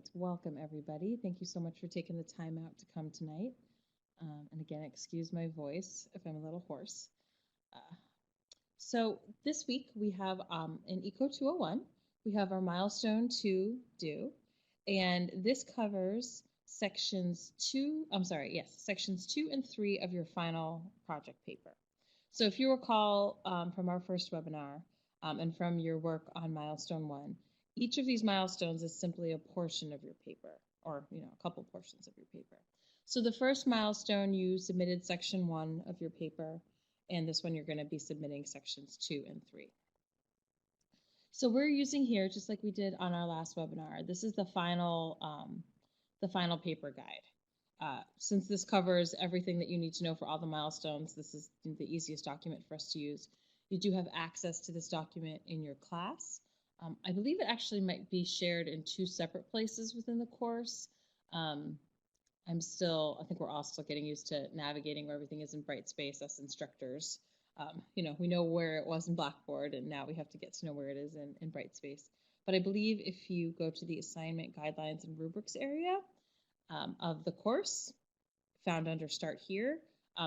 right, welcome everybody. Thank you so much for taking the time out to come tonight. And again, excuse my voice if I'm a little hoarse. Uh, so this week we have in Eco 201, we have our milestone 2 due, and this covers sections 2 and 3 of your final project paper. So if you recall from our first webinar and from your work on milestone 1, each of these milestones is simply a portion of your paper, or a couple portions of your paper. So the first milestone, you submitted section 1 of your paper, and this one you're going to be submitting sections 2 and 3. So we're using here, just like we did on our last webinar, this is the final paper guide. Since this covers everything that you need to know for all the milestones, this is the easiest document for us to use. You do have access to this document in your class. I believe it actually might be shared in 2 separate places within the course. I think we're all still getting used to navigating where everything is in Brightspace as instructors. We know where it was in Blackboard, and now we have to get to know where it is in Brightspace. But I believe if you go to the assignment guidelines and rubrics area of the course, found under Start Here,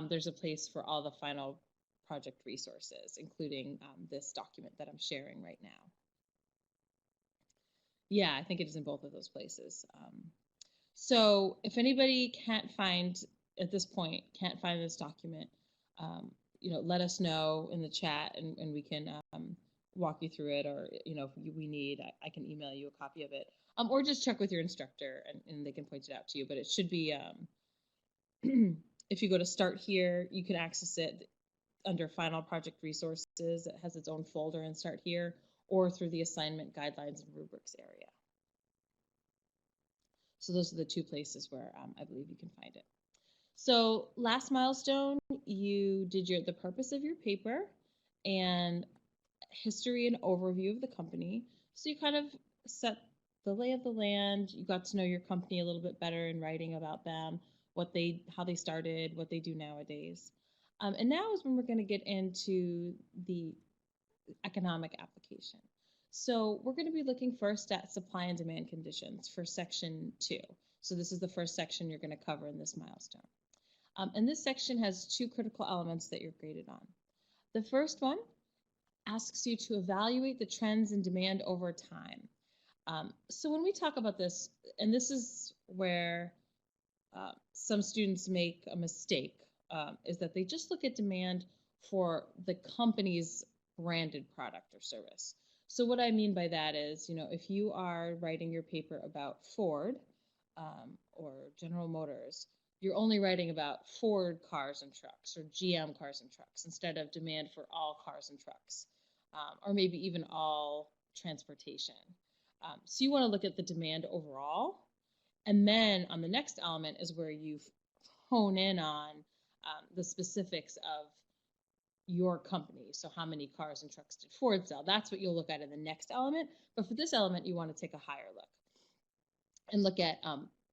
there's a place for all the final project resources, including this document that I'm sharing right now. Yeah, I think it is in both of those places. So if anybody at this point can't find this document, let us know in the chat, and we can walk you through it, or if we need, I can email you a copy of it, or just check with your instructor and they can point it out to you. But it should be, if you go to Start Here, you can access it under Final Project Resources. It has its own folder in Start Here, or through the assignment guidelines and rubrics area. So those are the 2 places where I believe you can find it. So last milestone, you did the purpose of your paper and history and overview of the company. So you kind of set the lay of the land. You got to know your company a little bit better in writing about them, how they started, what they do nowadays. And now is when we're going to get into the economic application. So we're going to be looking first at supply and demand conditions for section 2. So this is the first section you're going to cover in this milestone. And this section has 2 critical elements that you're graded on. The first one asks you to evaluate the trends in demand over time. So when we talk about this, and this is where some students make a mistake, is that they just look at demand for the company's branded product or service. So what I mean by that is, if you are writing your paper about Ford or General Motors, you're only writing about Ford cars and trucks or GM cars and trucks instead of demand for all cars and trucks, or maybe even all transportation. So you want to look at the demand overall. And then on the next element is where you hone in on the specifics of your company. So how many cars and trucks did Ford sell? That's what you'll look at in the next element. But for this element, you want to take a higher look and look at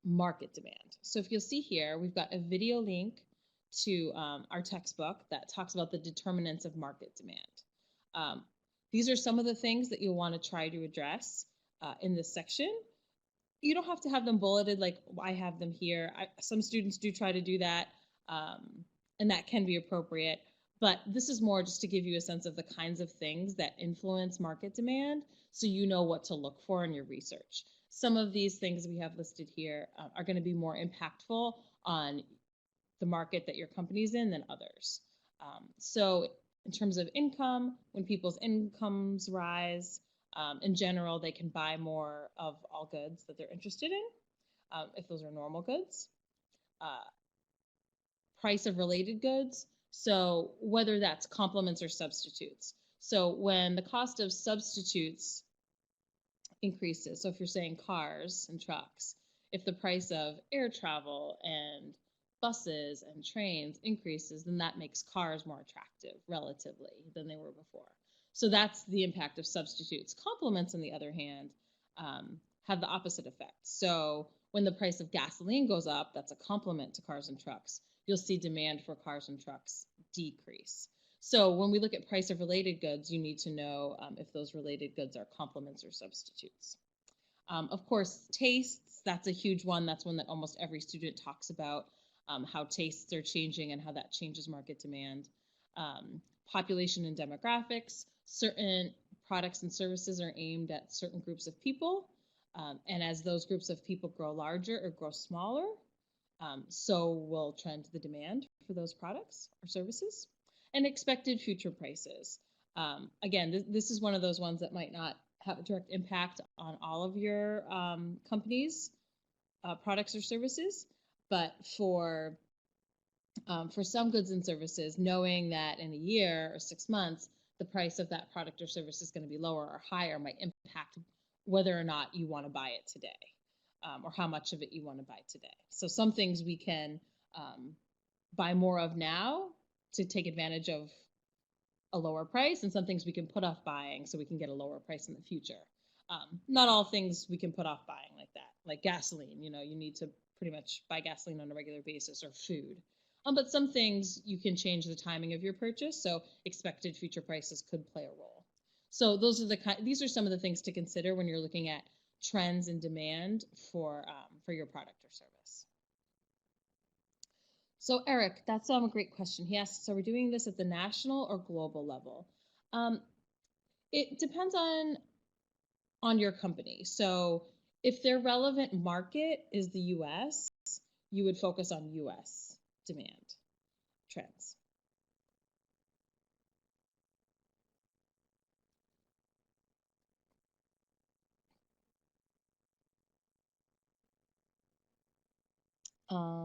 market demand. So if you'll see here, we've got a video link to our textbook that talks about the determinants of market demand. These are some of the things that you'll want to try to address in this section. You don't have to have them bulleted like I have them here. Some students do try to do that, and that can be appropriate. But this is more just to give you a sense of the kinds of things that influence market demand, so you know what to look for in your research. Some of these things we have listed here are going to be more impactful on the market that your company's in than others. So in terms of income, when people's incomes rise, in general, they can buy more of all goods that they're interested in, if those are normal goods. Price of related goods, so whether that's complements or substitutes. So when the cost of substitutes increases, so if you're saying cars and trucks, if the price of air travel and buses and trains increases, then that makes cars more attractive relatively than they were before. So that's the impact of substitutes. Complements, on the other hand, have the opposite effect. So when the price of gasoline goes up, that's a complement to cars and trucks. You'll see demand for cars and trucks decrease. So when we look at price of related goods, you need to know if those related goods are complements or substitutes. Of course, tastes, that's a huge one. That's one that almost every student talks about, how tastes are changing and how that changes market demand. Population and demographics, certain products and services are aimed at certain groups of people. And as those groups of people grow larger or grow smaller, so will trend the demand for those products or services. And expected future prices. Again, this is one of those ones that might not have a direct impact on all of your companies' products or services, but for some goods and services, knowing that in a year or 6 months, the price of that product or service is going to be lower or higher might impact whether or not you want to buy it today, or how much of it you want to buy today. So some things we can buy more of now to take advantage of a lower price, and some things we can put off buying so we can get a lower price in the future. Not all things we can put off buying like that, like gasoline. You need to pretty much buy gasoline on a regular basis, or food. But some things you can change the timing of your purchase, so expected future prices could play a role. So these are some of the things to consider when you're looking at trends and demand for your product or service. So Eric, that's a great question. He asks, are we doing this at the national or global level? It depends on your company. So if their relevant market is the US, you would focus on US demand trends.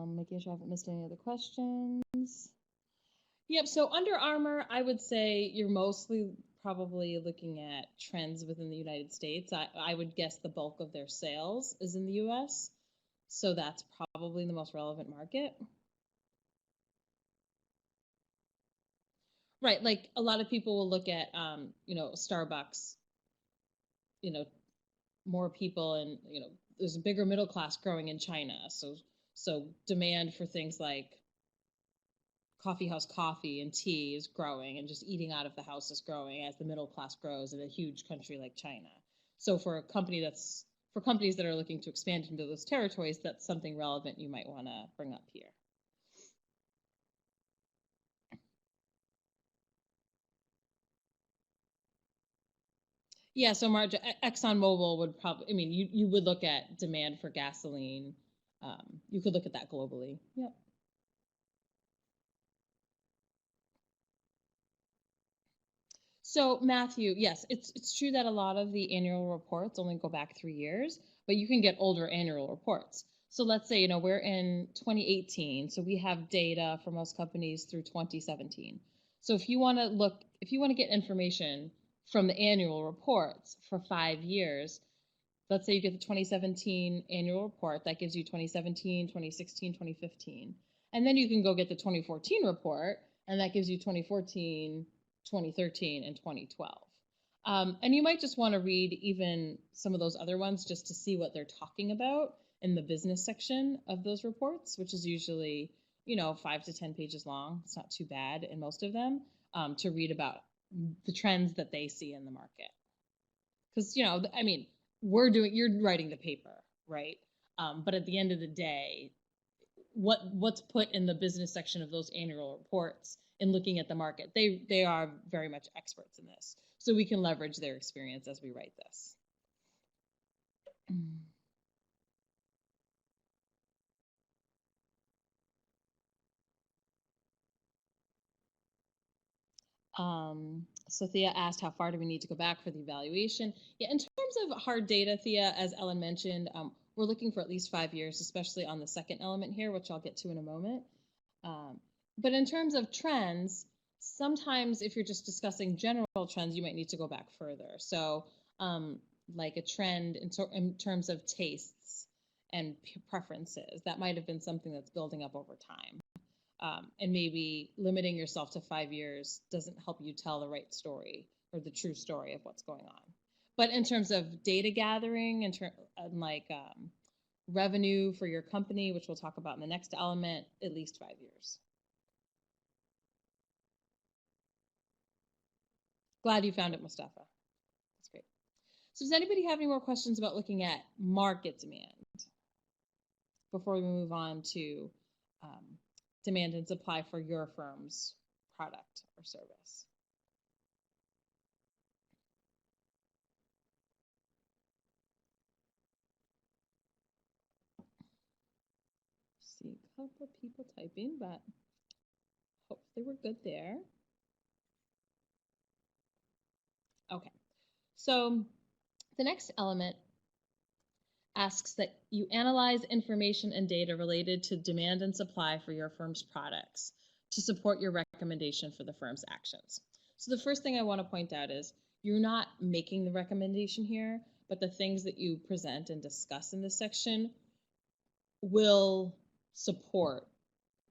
Making sure I haven't missed any other questions. Yep, so Under Armour, I would say you're mostly probably looking at trends within the United States. I would guess the bulk of their sales is in the US, so that's probably the most relevant market. Right, like a lot of people will look at, Starbucks, more people, and, there's a bigger middle class growing in China. So demand for things like coffee house coffee and tea is growing, and just eating out of the house is growing as the middle class grows in a huge country like China. So for companies that are looking to expand into those territories, that's something relevant you might want to bring up here. Yeah, so ExxonMobil would probably, you would look at demand for gasoline. You could look at that globally. Yep. So Matthew, yes, it's true that a lot of the annual reports only go back 3 years, but you can get older annual reports. So let's say, we're in 2018, so we have data for most companies through 2017. So if you want to get information from the annual reports for 5 years, let's say you get the 2017 annual report, that gives you 2017, 2016, 2015. And then you can go get the 2014 report, and that gives you 2014, 2013, and 2012. And you might just want to read even some of those other ones just to see what they're talking about in the business section of those reports, which is usually, 5 to 10 pages long. It's not too bad in most of them, to read about the trends that they see in the market. Because, you're writing the paper, right? But at the end of the day, what's put in the business section of those annual reports in looking at the market, they are very much experts in this. So we can leverage their experience as we write this. So Thea asked, how far do we need to go back for the evaluation? Yeah, in terms of hard data, Thea, as Ellen mentioned, we're looking for at least 5 years, especially on the second element here, which I'll get to in a moment. But in terms of trends, sometimes if you're just discussing general trends, you might need to go back further. So like a trend in terms of tastes and preferences, that might have been something that's building up over time. And maybe limiting yourself to 5 years doesn't help you tell the right story or the true story of what's going on. But in terms of data gathering and revenue for your company, which we'll talk about in the next element, at least 5 years. Glad you found it, Mustafa. That's great. So does anybody have any more questions about looking at market demand before we move on to demand and supply for your firm's product or service? See a couple people typing, but hopefully we're good there. Okay, so the next element asks that you analyze information and data related to demand and supply for your firm's products to support your recommendation for the firm's actions. So the first thing I want to point out is you're not making the recommendation here, but the things that you present and discuss in this section will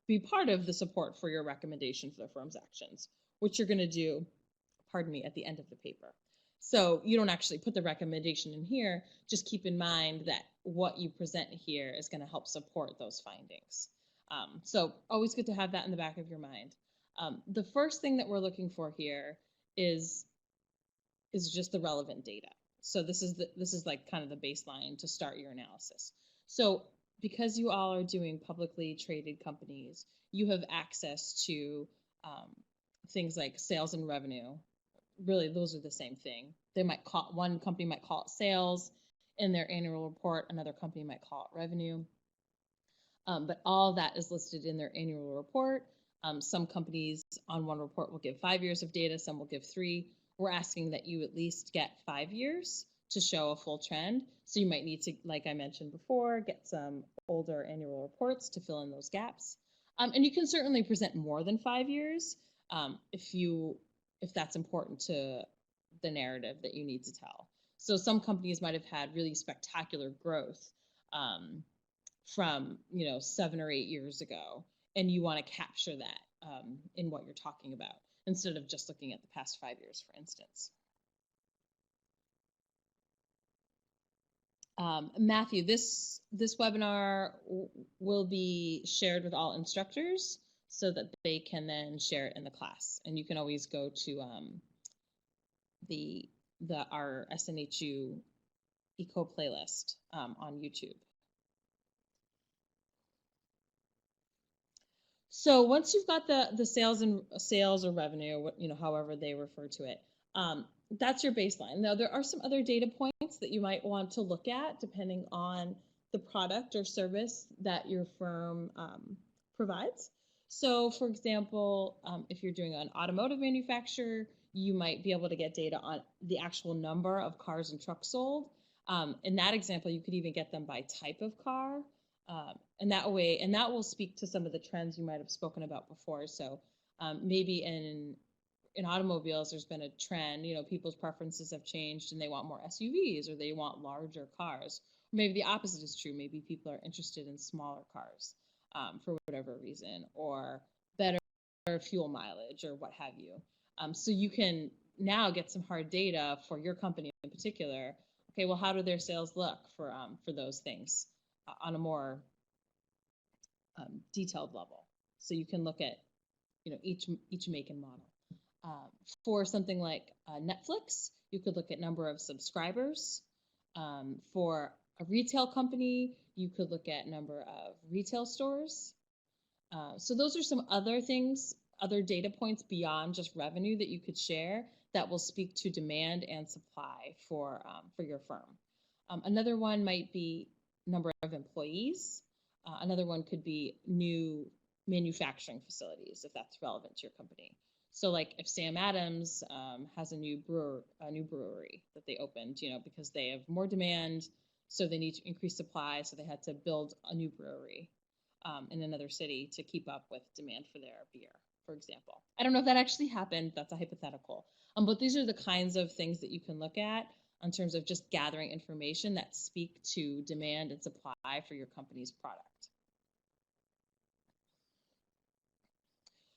be part of the support for your recommendation for the firm's actions, which you're going to do, at the end of the paper. So you don't actually put the recommendation in here, just keep in mind that what you present here is going to help support those findings. So always good to have that in the back of your mind. The first thing that we're looking for here is just the relevant data. So this is like kind of the baseline to start your analysis. So because you all are doing publicly traded companies, you have access to things like sales and revenue. Really, those are the same thing. One company might call it sales in their annual report, another company might call it revenue. But all that is listed in their annual report. Some companies on one report will give 5 years of data, some will give 3. We're asking that you at least get 5 years to show a full trend. So you might need to, like I mentioned before, get some older annual reports to fill in those gaps. And you can certainly present more than 5 years if that's important to the narrative that you need to tell. So some companies might have had really spectacular growth from 7 or 8 years ago, and you want to capture that in what you're talking about instead of just looking at the past 5 years, for instance. Matthew, this webinar will be shared with all instructors so that they can then share it in the class. And you can always go to our SNHU Eco playlist on YouTube. So once you've got the sales or revenue, however they refer to it, that's your baseline. Now there are some other data points that you might want to look at depending on the product or service that your firm provides. So for example, if you're doing an automotive manufacturer, you might be able to get data on the actual number of cars and trucks sold. In that example, you could even get them by type of car. And that will speak to some of the trends you might have spoken about before. So maybe in automobiles, there's been a trend, people's preferences have changed and they want more SUVs or they want larger cars. Maybe the opposite is true. Maybe people are interested in smaller cars for whatever reason, or better fuel mileage or what have you. So you can now get some hard data for your company in particular. Okay, well, how do their sales look for those things on a more detailed level? So you can look at each make and model. For something like Netflix, you could look at number of subscribers. For a retail company, you could look at number of retail stores. So those are some other things, other data points beyond just revenue that you could share that will speak to demand and supply for your firm. Another one might be number of employees. Another one could be new manufacturing facilities, if that's relevant to your company. So like if Sam Adams has a new brewery that they opened, because they have more demand, so they need to increase supply, so they had to build a new brewery in another city to keep up with demand for their beer, for example. I don't know if that actually happened, that's a hypothetical. But these are the kinds of things that you can look at in terms of just gathering information that speak to demand and supply for your company's product.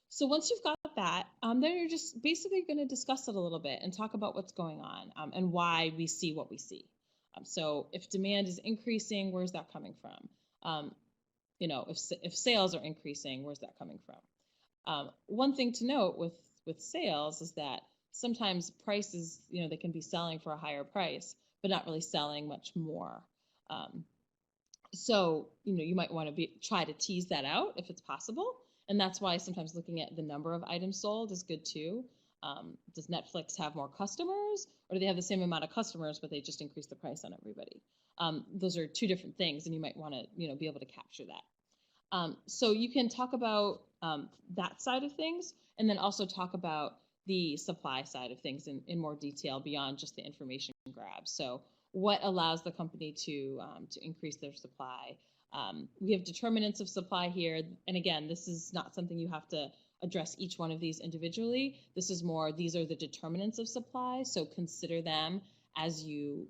So once you've got that, then you're just basically going to discuss it a little bit and talk about what's going on and why we see what we see. So if demand is increasing, where's that coming from? If sales are increasing, where's that coming from? One thing to note with sales is that sometimes prices, they can be selling for a higher price, but not really selling much more. So, you might want to try to tease that out if it's possible. And that's why sometimes looking at the number of items sold is good too. Does Netflix have more customers, or do they have the same amount of customers, but they just increase the price on everybody? Those are two different things, and you might want to, be able to capture that. So you can talk about that side of things, and then also talk about the supply side of things in more detail beyond just the information grab. So what allows the company to increase their supply? We have determinants of supply here, and again, this is not something you have to address each one of these individually. This is more, these are the determinants of supply, so consider them as you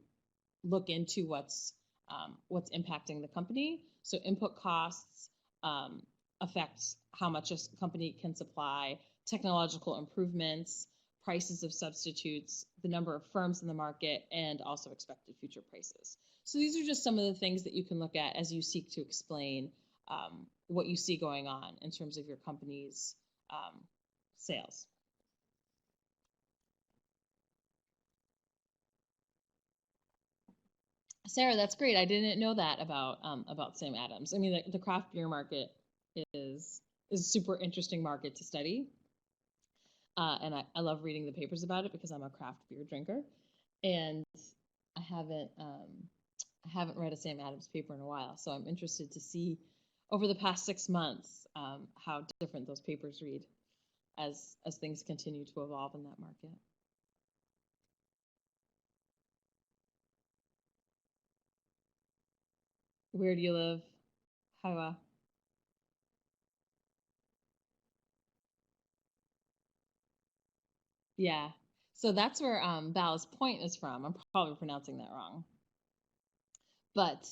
look into what's impacting the company. So input costs affect how much a company can supply, technological improvements, prices of substitutes, the number of firms in the market, and also expected future prices. So these are just some of the things that you can look at as you seek to explain what you see going on in terms of your company's sales. Sarah, that's great. I didn't know that about Sam Adams. I mean, the craft beer market is a super interesting market to study. And I love reading the papers about it because I'm a craft beer drinker, and I haven't read a Sam Adams paper in a while, so I'm interested to see over the past 6 months how different those papers read as things continue to evolve in that market. Where do you live, Haiwa? Yeah, so that's where Ballast Point is from. I'm probably pronouncing that wrong, but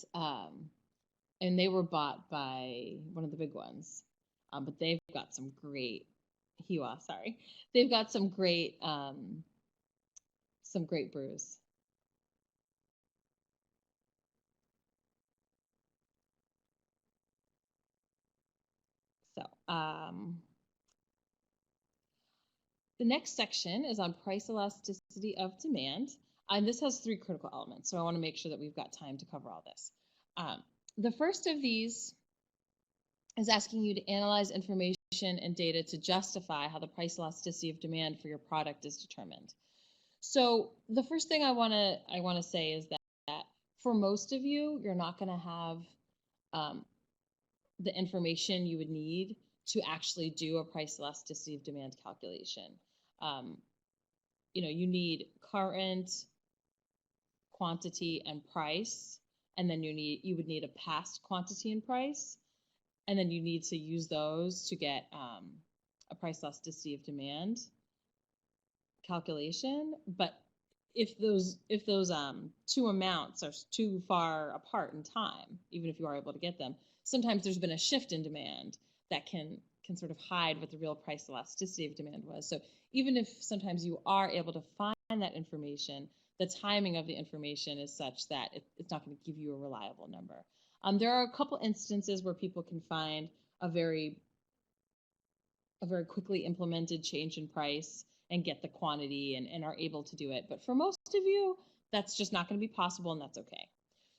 and they were bought by one of the big ones, but they've got some great Hiwa. Sorry, they've got some great brews. So the next section is on price elasticity of demand. And this has 3 critical elements, so I want to make sure that we've got time to cover all this. The first of these is asking you to analyze information and data to justify how the price elasticity of demand for your product is determined. So the first thing I want to say is that for most of you, you're not going to have the information you would need to actually do a price elasticity of demand calculation. You need current, quantity, and price, and then you would need a past quantity and price, and then you need to use those to get a price elasticity of demand calculation. But if those 2 amounts are too far apart in time, even if you are able to get them, sometimes there's been a shift in demand that can sort of hide what the real price elasticity of demand was. So even if sometimes you are able to find that information, the timing of the information is such that it's not going to give you a reliable number. There are a couple instances where people can find a very quickly implemented change in price and get the quantity and are able to do it. But for most of you, that's just not going to be possible, and that's okay.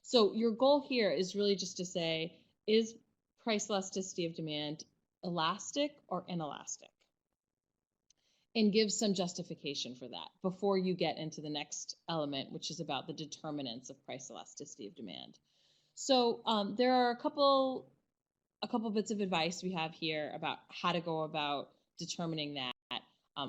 So your goal here is really just to say, is price elasticity of demand elastic or inelastic? And give some justification for that before you get into the next element, which is about the determinants of price elasticity of demand. So there are a couple bits of advice we have here about how to go about determining that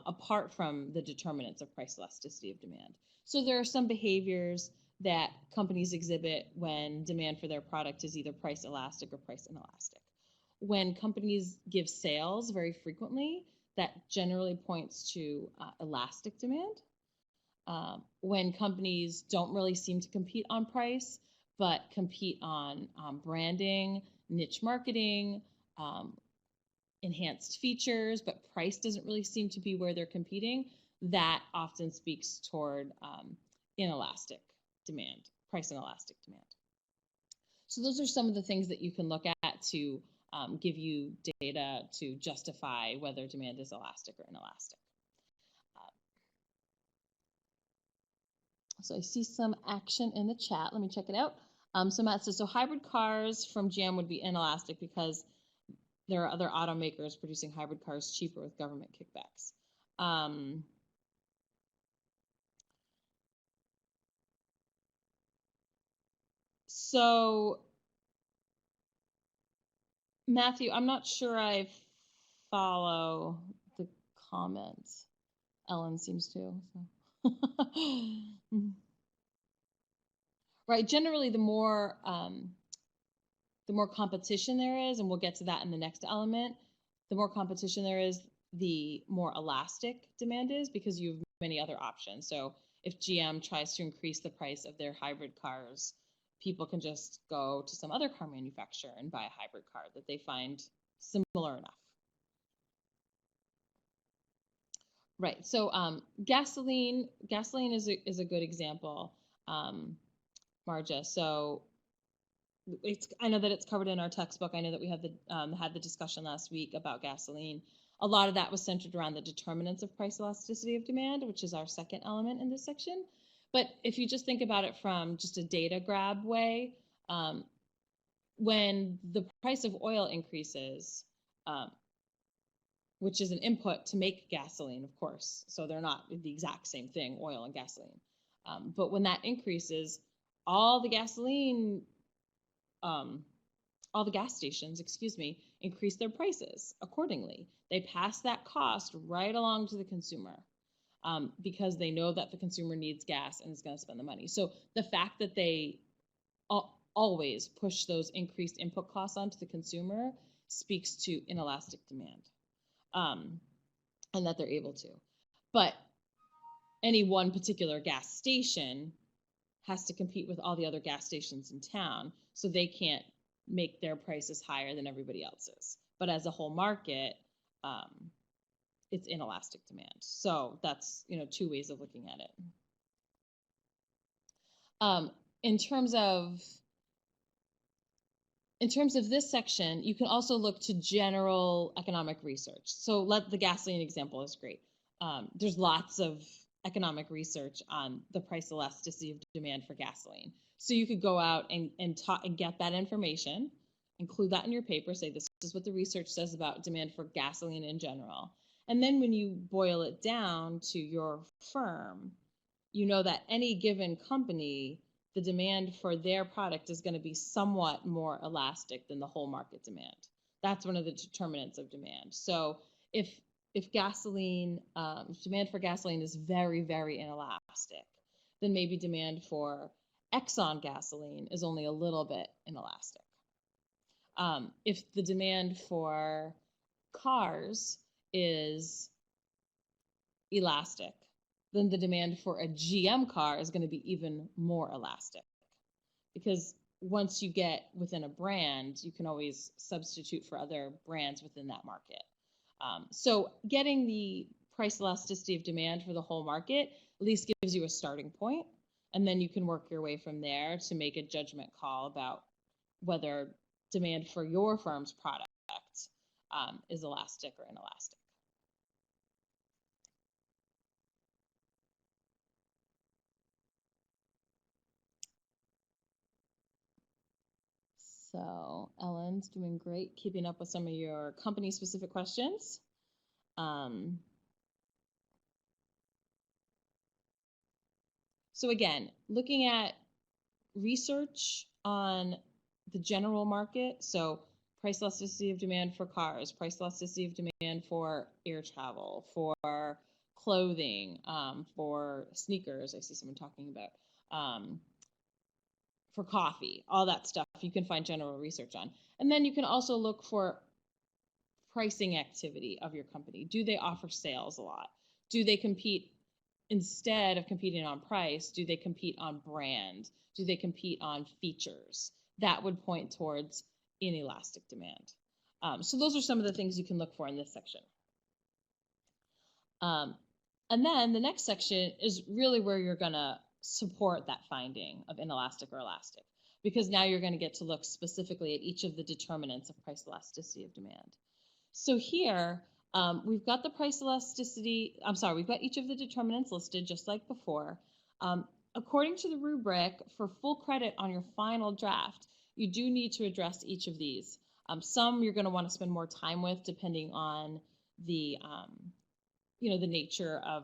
apart from the determinants of price elasticity of demand. So there are some behaviors that companies exhibit when demand for their product is either price elastic or price inelastic. When companies give sales very frequently, that generally points to elastic demand. When companies don't really seem to compete on price, but compete on branding, niche marketing, enhanced features, but price doesn't really seem to be where they're competing, that often speaks toward inelastic demand, price inelastic demand. So those are some of the things that you can look at to give you data to justify whether demand is elastic or inelastic. So I see some action in the chat. Let me check it out. So Matt says, so hybrid cars from GM would be inelastic because there are other automakers producing hybrid cars cheaper with government kickbacks. So Matthew, I'm not sure I follow the comments. Ellen seems to. So. Right. Generally, the more competition there is, and we'll get to that in the next element, the more competition there is, the more elastic demand is because you have many other options. So if GM tries to increase the price of their hybrid cars, people can just go to some other car manufacturer and buy a hybrid car that they find similar enough. Right. So gasoline is a good example, Marja. So I know that it's covered in our textbook. I know that we have had the discussion last week about gasoline. A lot of that was centered around the determinants of price elasticity of demand, which is our second element in this section. But if you just think about it from just a data grab way, when the price of oil increases, which is an input to make gasoline, of course, so they're not the exact same thing, oil and gasoline. But when that increases, all the gas stations, increase their prices accordingly. They pass that cost right along to the consumer because they know that the consumer needs gas and is going to spend the money. So the fact that they always push those increased input costs onto the consumer speaks to inelastic demand. And that they're able to. But any one particular gas station has to compete with all the other gas stations in town, so they can't make their prices higher than everybody else's. But as a whole market, it's inelastic demand. So that's, two ways of looking at it. In terms of this section, you can also look to general economic research. So the gasoline example is great. There's lots of economic research on the price elasticity of demand for gasoline. So you could go out and get that information, include that in your paper, say this is what the research says about demand for gasoline in general. And then when you boil it down to your firm, you know that any given company, the demand for their product is going to be somewhat more elastic than the whole market demand. That's one of the determinants of demand. So if gasoline, demand for gasoline is very, very inelastic, then maybe demand for Exxon gasoline is only a little bit inelastic. If the demand for cars is elastic, then the demand for a GM car is going to be even more elastic, because once you get within a brand, you can always substitute for other brands within that market. So getting the price elasticity of demand for the whole market at least gives you a starting point, and then you can work your way from there to make a judgment call about whether demand for your firm's product is elastic or inelastic. So Ellen's doing great, keeping up with some of your company-specific questions. So again, looking at research on the general market, so price elasticity of demand for cars, price elasticity of demand for air travel, for clothing, for sneakers, I see someone talking about, for coffee, all that stuff you can find general research on. And then you can also look for pricing activity of your company. Do they offer sales a lot? Do they compete, instead of competing on price, do they compete on brand? Do they compete on features? That would point towards inelastic demand. So those are some of the things you can look for in this section. And then the next section is really where you're going to support that finding of inelastic or elastic, because now you're going to get to look specifically at each of the determinants of price elasticity of demand. So here, we've got the price elasticity, we've got each of the determinants listed just like before. According to the rubric, for full credit on your final draft, you do need to address each of these. Some you're going to want to spend more time with depending on the, the nature of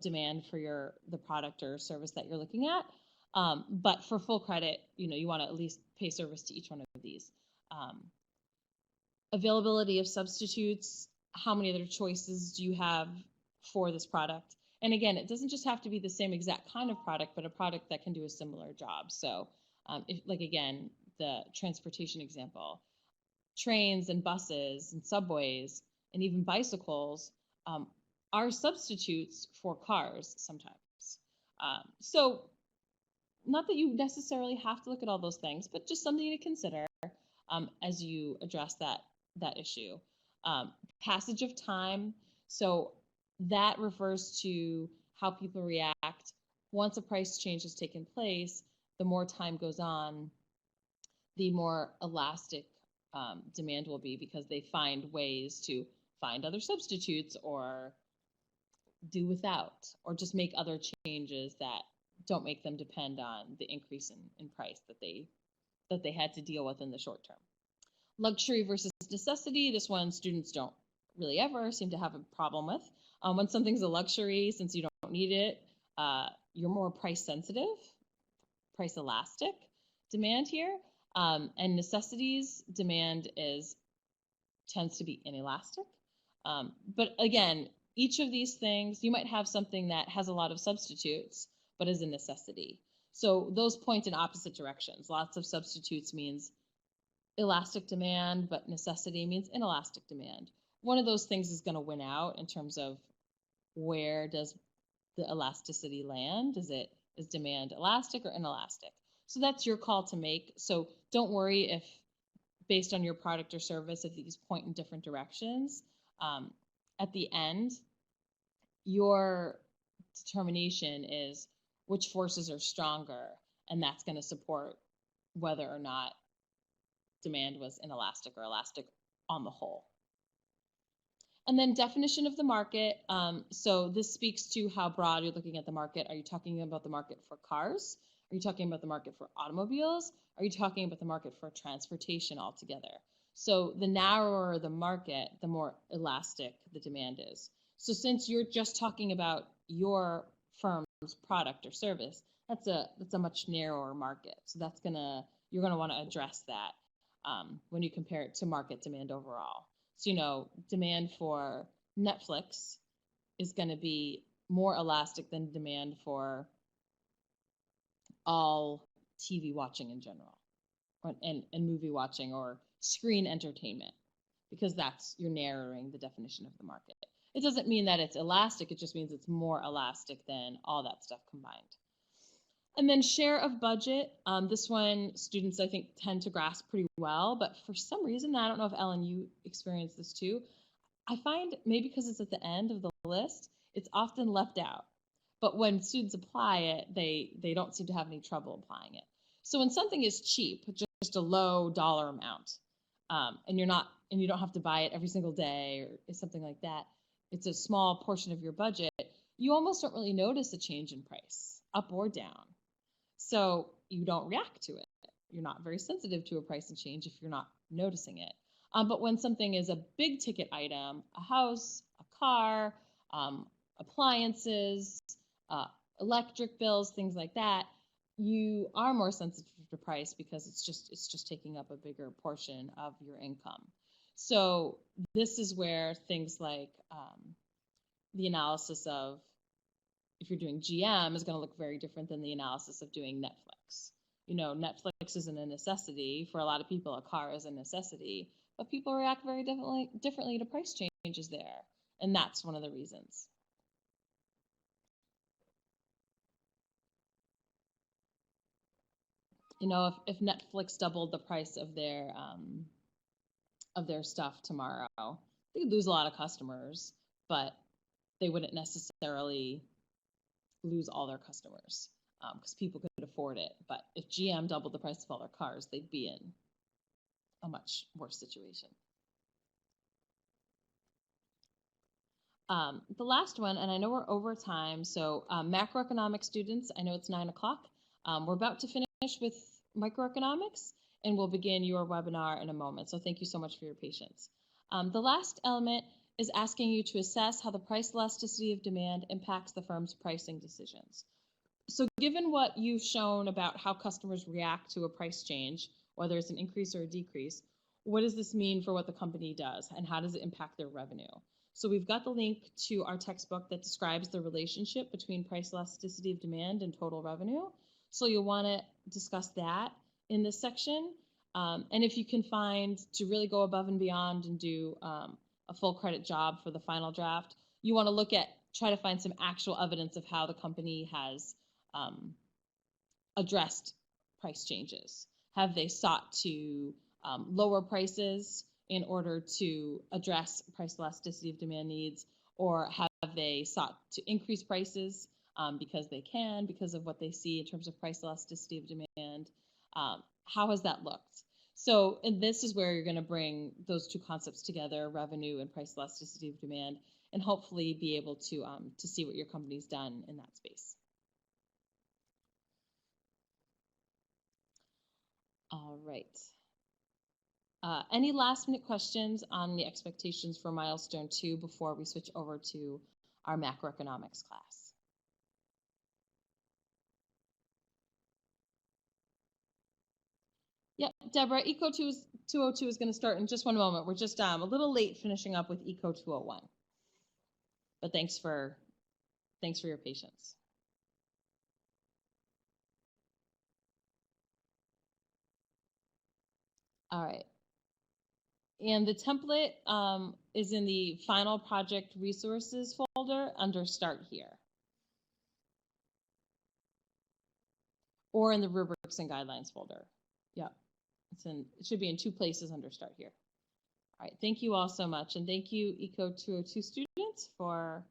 demand for the product or service that you're looking at. But for full credit, you want to at least pay service to each one of these. Availability of substitutes, how many other choices do you have for this product? And again, it doesn't just have to be the same exact kind of product, but a product that can do a similar job. So again, the transportation example, trains and buses and subways and even bicycles are substitutes for cars sometimes. So not that you necessarily have to look at all those things, but just something to consider as you address that issue. Passage of time. So that refers to how people react once a price change has taken place. The more time goes on, the more elastic demand will be, because they find ways to find other substitutes or do without, or just make other changes that don't make them depend on the increase in price that they had to deal with in the short term. Luxury versus necessity. This one students don't really ever seem to have a problem with. When something's a luxury, since you don't need it, you're more price sensitive, price elastic demand here. And necessities demand tends to be inelastic. But again, each of these things, you might have something that has a lot of substitutes, but is a necessity. So those point in opposite directions. Lots of substitutes means elastic demand, but necessity means inelastic demand. One of those things is going to win out in terms of where does the elasticity land? Is demand elastic or inelastic? So that's your call to make. So don't worry if, based on your product or service, if these point in different directions. At the end, your determination is which forces are stronger, and that's going to support whether or not demand was inelastic or elastic on the whole. And then definition of the market. So this speaks to how broad you're looking at the market. Are you talking about the market for cars? Are you talking about the market for automobiles? Are you talking about the market for transportation altogether? So the narrower the market, the more elastic the demand is. So since you're just talking about your firm's product or service, that's a much narrower market. So you're gonna want to address that when you compare it to market demand overall. So demand for Netflix is going to be more elastic than demand for all TV watching in general, and movie watching or screen entertainment, because you're narrowing the definition of the market. It doesn't mean that it's elastic, it just means it's more elastic than all that stuff combined. And then share of budget. This one students, I think, tend to grasp pretty well, but for some reason, I don't know if Ellen, you experienced this too, I find maybe because it's at the end of the list, it's often left out. But when students apply it, they don't seem to have any trouble applying it. So when something is cheap, just a low dollar amount, and you don't have to buy it every single day or something like that, it's a small portion of your budget, you almost don't really notice a change in price, up or down. So you don't react to it. You're not very sensitive to a price and change if you're not noticing it. But when something is a big ticket item, a house, a car, appliances, electric bills, things like that, you are more sensitive to price because it's just taking up a bigger portion of your income. So this is where things like the analysis of, if you're doing GM, is going to look very different than the analysis of doing Netflix. Netflix isn't a necessity. For a lot of people, a car is a necessity, but people react very differently to price changes there. And that's one of the reasons. If Netflix doubled the price of their stuff tomorrow, they'd lose a lot of customers, but they wouldn't necessarily lose all their customers because people could afford it. But if GM doubled the price of all their cars, they'd be in a much worse situation. The last one, and I know we're over time, so macroeconomic students, I know it's 9 o'clock. We're about to finish with microeconomics, and we'll begin your webinar in a moment. So thank you so much for your patience. The last element is asking you to assess how the price elasticity of demand impacts the firm's pricing decisions. So given what you've shown about how customers react to a price change, whether it's an increase or a decrease, what does this mean for what the company does, and how does it impact their revenue? So we've got the link to our textbook that describes the relationship between price elasticity of demand and total revenue. So you'll want to discuss that in this section. And if you can find to really go above and beyond and do a full credit job for the final draft, you want to try to find some actual evidence of how the company has addressed price changes. Have they sought to lower prices in order to address price elasticity of demand needs, or have they sought to increase prices because they can, because of what they see in terms of price elasticity of demand? How has that looked? So, and this is where you're going to bring those two concepts together, revenue and price elasticity of demand, and hopefully be able to see what your company's done in that space. All right. Any last minute questions on the expectations for Milestone 2 before we switch over to our macroeconomics class? Yep, Deborah, ECO 202 is going to start in just one moment. We're just a little late finishing up with ECO 201. But thanks for your patience. All right. And the template is in the final project resources folder under Start Here. Or in the rubrics and guidelines folder. Yep. It should be in two places under Start Here. All right, thank you all so much. And thank you, ECO 202 students, for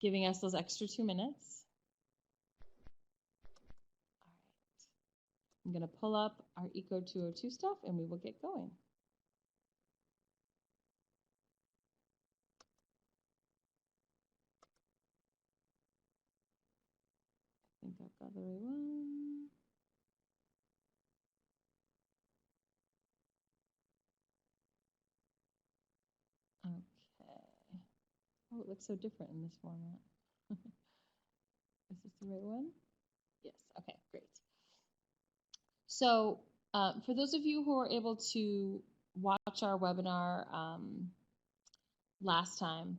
giving us those extra 2 minutes. All right. I'm going to pull up our ECO 202 stuff and we will get going. I think I've got the right one. Okay. Oh, it looks so different in this format. Is this the right one? Yes. Okay, great. So for those of you who were able to watch our webinar last time,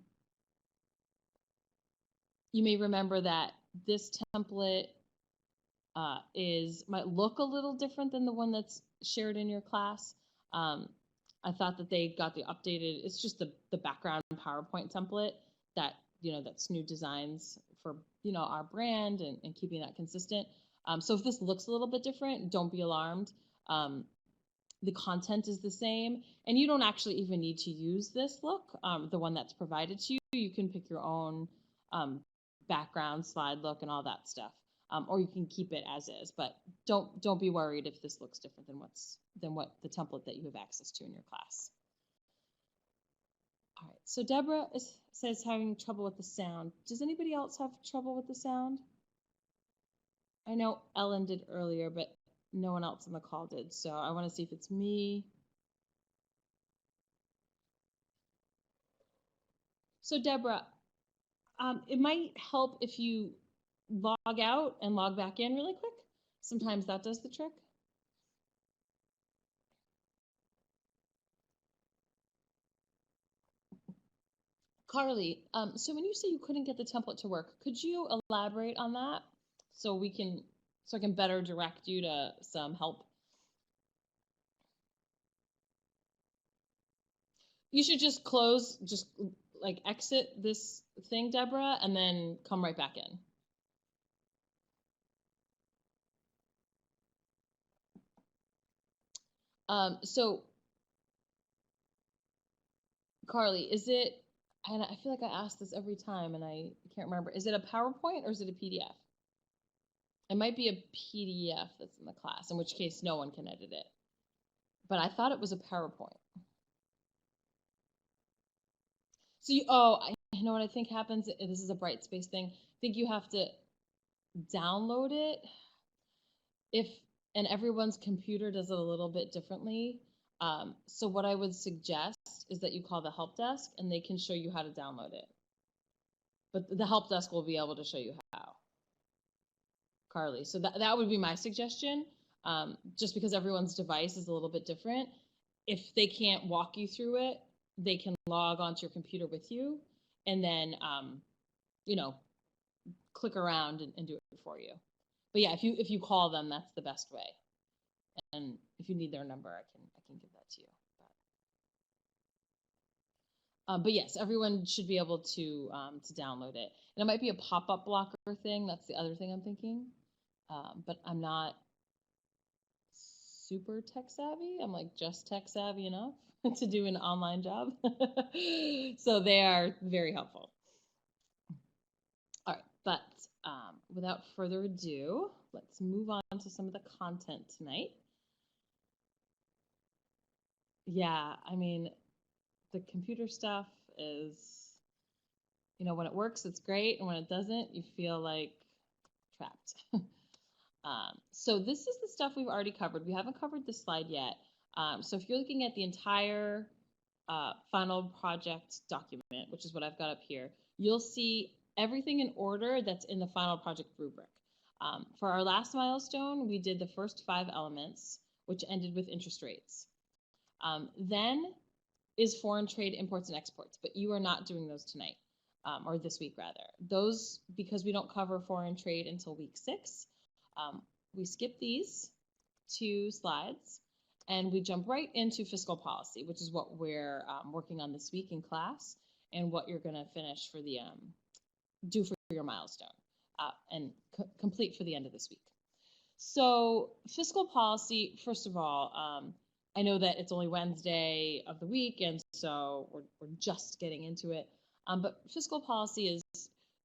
you may remember that this template might look a little different than the one that's shared in your class. I thought that they got the updated, it's just the background PowerPoint template that, that's new designs for, our brand and keeping that consistent. So if this looks a little bit different, don't be alarmed. The content is the same, and you don't actually even need to use this look, the one that's provided to you. You can pick your own background, slide look, and all that stuff. Or you can keep it as is, but don't be worried if this looks different than what the template that you have access to in your class. All right, so Deborah says having trouble with the sound. Does anybody else have trouble with the sound? I know Ellen did earlier, but no one else on the call did, so I want to see if it's me. So Deborah, it might help if you log out and log back in really quick. Sometimes that does the trick. Carly, so when you say you couldn't get the template to work, could you elaborate on that so I can better direct you to some help? You should just like exit this thing, Deborah, and then come right back in. So Carly, is it, and I feel like I ask this every time and I can't remember, is it a PowerPoint or is it a PDF? It might be a PDF that's in the class, in which case no one can edit it. But I thought it was a PowerPoint. So you know what I think happens? This is a Brightspace thing. I think you have to download it if, and everyone's computer does it a little bit differently. So what I would suggest is that you call the help desk and they can show you how to download it. But the help desk will be able to show you how, Carly. So that would be my suggestion, just because everyone's device is a little bit different. If they can't walk you through it, they can log onto your computer with you and then, you know, click around and do it for you. But yeah, if you call them, that's the best way. And if you need their number, I can give that to you. But yes, everyone should be able to download it. And it might be a pop-up blocker thing. That's the other thing I'm thinking. But I'm not super tech savvy. I'm like just tech savvy enough to do an online job. So they are very helpful. All right, but without further ado, let's move on to some of the content tonight. Yeah, I mean, the computer stuff is, you know, when it works, it's great. And when it doesn't, you feel like trapped. So this is the stuff we've already covered. We haven't covered this slide yet. So if you're looking at the entire final project document, which is what I've got up here, you'll see everything in order that's in the final project rubric. For our last milestone, we did the first 5 elements, which ended with interest rates. Then is foreign trade imports and exports, but you are not doing those tonight, or this week rather. Those, because we don't cover foreign trade until week 6, we skip these 2 slides and we jump right into fiscal policy, which is what we're working on this week in class and what you're going to finish for the do for your milestone and complete for the end of this week. So fiscal policy, first of all, I know that it's only Wednesday of the week, and so we're just getting into it. But fiscal policy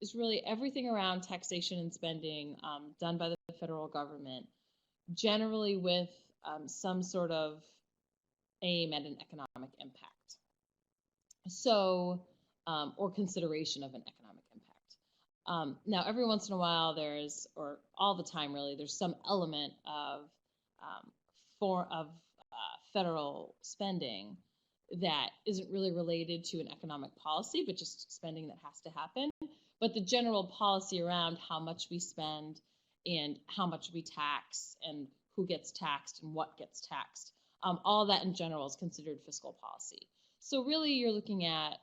is really everything around taxation and spending done by the federal government, generally with some sort of aim at an economic impact. So, or consideration of an economic impact. Now, every once in a while, there's, or all the time really, there's some element of federal spending that isn't really related to an economic policy, but just spending that has to happen. But the general policy around how much we spend and how much we tax and who gets taxed and what gets taxed, all that in general is considered fiscal policy. So really you're looking at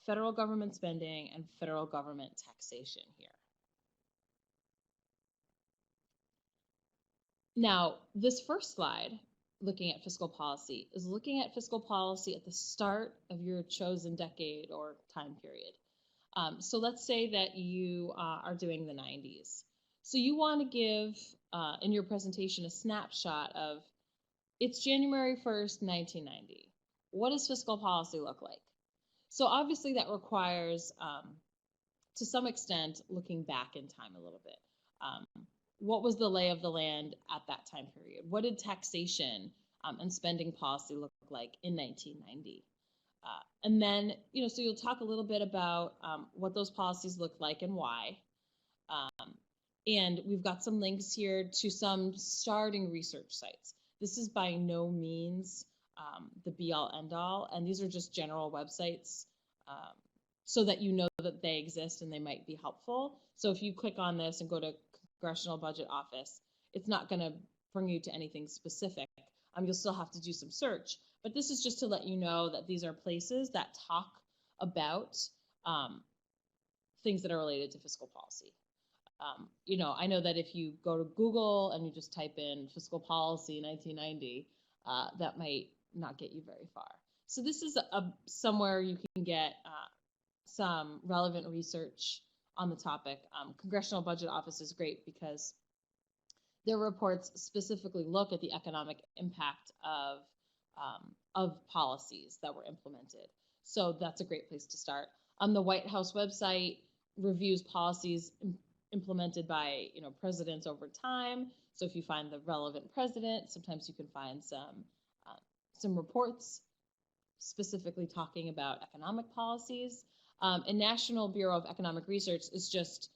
federal government spending and federal government taxation here. Now, this first slide, looking at fiscal policy, is looking at fiscal policy at the start of your chosen decade or time period. So let's say that you are doing the 90s. So you want to give, in your presentation, a snapshot of, it's January 1st, 1990. What does fiscal policy look like? So obviously that requires, to some extent, looking back in time a little bit. What was the lay of the land at that time period? What did taxation and spending policy look like in 1990? And then, you know, so you'll talk a little bit about what those policies look like and why. And we've got some links here to some starting research sites. This is by no means the be-all, end-all, and these are just general websites so that you know that they exist and they might be helpful. So if you click on this and go to Congressional Budget Office, it's not going to bring you to anything specific. You'll still have to do some search, but this is just to let you know that these are places that talk about things that are related to fiscal policy. You know, I know that if you go to Google and you just type in fiscal policy 1990, that might not get you very far. So this is somewhere you can get some relevant research on the topic. Congressional Budget Office is great because their reports specifically look at the economic impact of policies that were implemented. So that's a great place to start. On the White House website, reviews policies implemented by, you know, presidents over time. So if you find the relevant president, sometimes you can find some reports specifically talking about economic policies. And National Bureau of Economic Research is just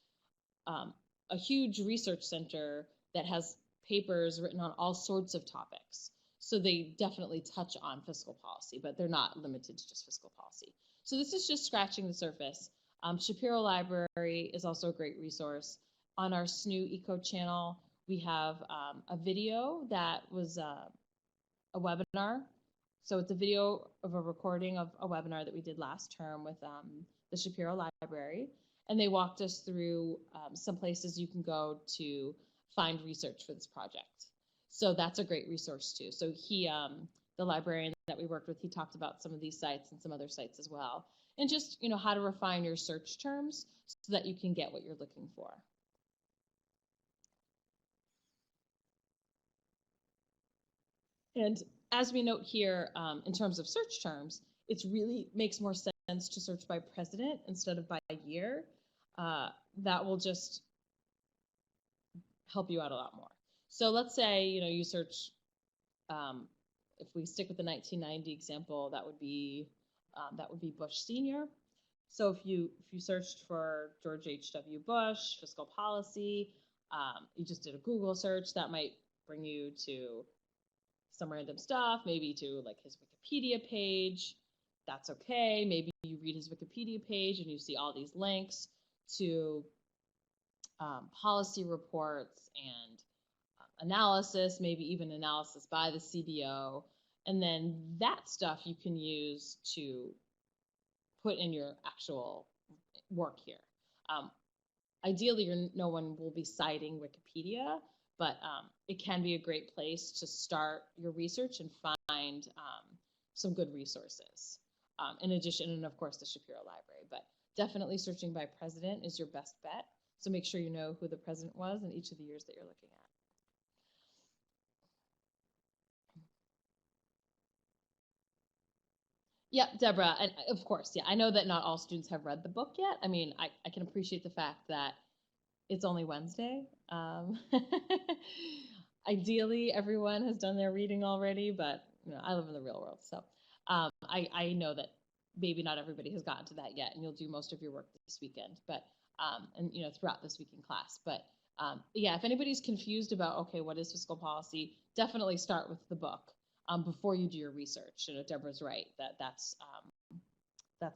a huge research center that has papers written on all sorts of topics. So they definitely touch on fiscal policy, but they're not limited to just fiscal policy. So this is just scratching the surface. Shapiro Library is also a great resource. On our SNU Eco channel, we have a video that was a webinar. So it's a video of a recording of a webinar that we did last term with the Shapiro Library. And they walked us through some places you can go to find research for this project. So that's a great resource too. So he, the librarian that we worked with, he talked about some of these sites and some other sites as well. And just, how to refine your search terms so that you can get what you're looking for. And as we note here, in terms of search terms, it really makes more sense to search by president instead of by year. That will just help you out a lot more. So let's say, you search, if we stick with the 1990 example, that would be Bush Senior. So if you searched for George H.W. Bush, fiscal policy, you just did a Google search, that might bring you to some random stuff, maybe to like his Wikipedia page. That's okay. Maybe you read his Wikipedia page and you see all these links to policy reports and analysis, maybe even analysis by the CBO. And then that stuff you can use to put in your actual work here. Ideally, no one will be citing Wikipedia, but it can be a great place to start your research and find some good resources. In addition, and of course, the Shapiro Library, but definitely searching by president is your best bet. So make sure you know who the president was in each of the years that you're looking at. Yeah, Deborah, and of course, yeah, I know that not all students have read the book yet. I mean, I can appreciate the fact that it's only Wednesday. Ideally, everyone has done their reading already, but I live in the real world, so I know that maybe not everybody has gotten to that yet, and you'll do most of your work this weekend, but and throughout this week in class. But yeah, if anybody's confused about okay, what is fiscal policy, definitely start with the book before you do your research. Deborah's right that's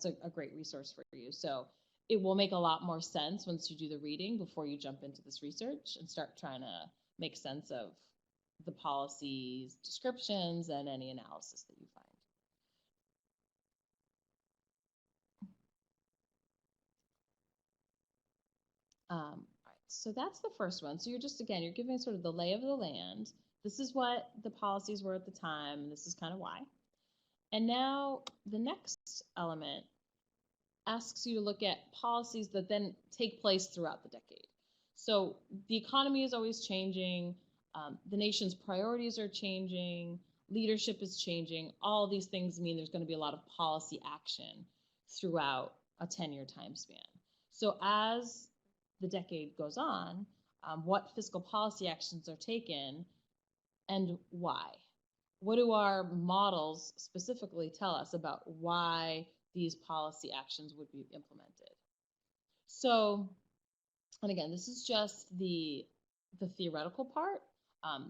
a great resource for you. So it will make a lot more sense once you do the reading before you jump into this research and start trying to make sense of the policies, descriptions, and any analysis that you find. All right, so that's the first one. So you're giving sort of the lay of the land. This is what the policies were at the time, and this is kind of why. And now the next element asks you to look at policies that then take place throughout the decade. So the economy is always changing, the nation's priorities are changing, leadership is changing. All of these things mean there's going to be a lot of policy action throughout a 10-year time span. So as the decade goes on, what fiscal policy actions are taken and why? What do our models specifically tell us about why these policy actions would be implemented? So, and again, this is just the theoretical part.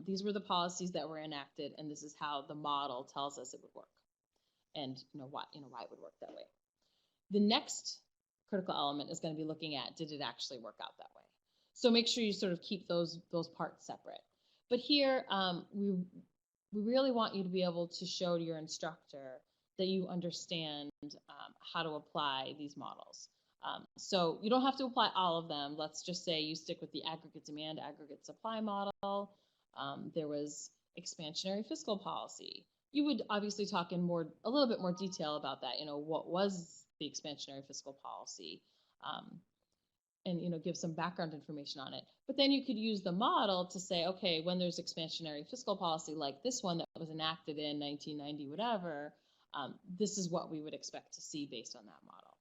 These were the policies that were enacted, and this is how the model tells us it would work, and why it would work that way. The next critical element is going to be looking at, did it actually work out that way? So make sure you sort of keep those parts separate. But here, we really want you to be able to show to your instructor that you understand how to apply these models. So you don't have to apply all of them. Let's just say you stick with the aggregate demand, aggregate supply model. There was expansionary fiscal policy. You would obviously talk in a little bit more detail about that. What was the expansionary fiscal policy? And give some background information on it. But then you could use the model to say, okay, when there's expansionary fiscal policy like this one that was enacted in 1990, whatever, this is what we would expect to see based on that model.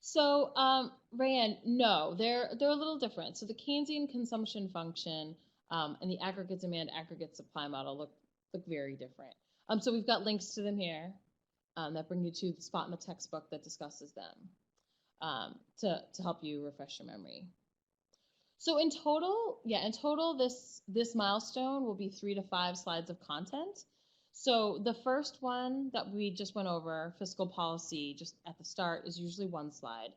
So, Rayanne, no, they're a little different. So the Keynesian consumption function and the aggregate demand, aggregate supply model look look very different. So we've got links to them here that bring you to the spot in the textbook that discusses them to help you refresh your memory. So in total, this milestone will be 3 to 5 slides of content. So the first one that we just went over, fiscal policy, just at the start, is usually 1 slide.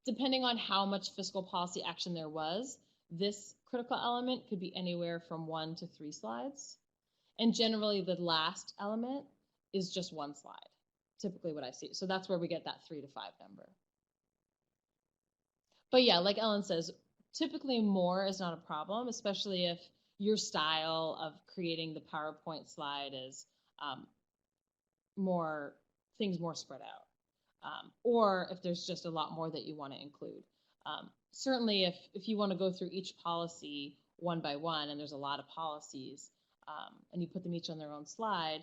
Depending on how much fiscal policy action there was, this critical element could be anywhere from 1 to 3 slides. And generally the last element is just 1 slide, typically what I see. So that's where we get that 3 to 5 number. But yeah, like Ellen says, typically more is not a problem, especially if your style of creating the PowerPoint slide is more spread out, or if there's just a lot more that you want to include. Certainly, if you want to go through each policy one by one, and there's a lot of policies, and you put them each on their own slide,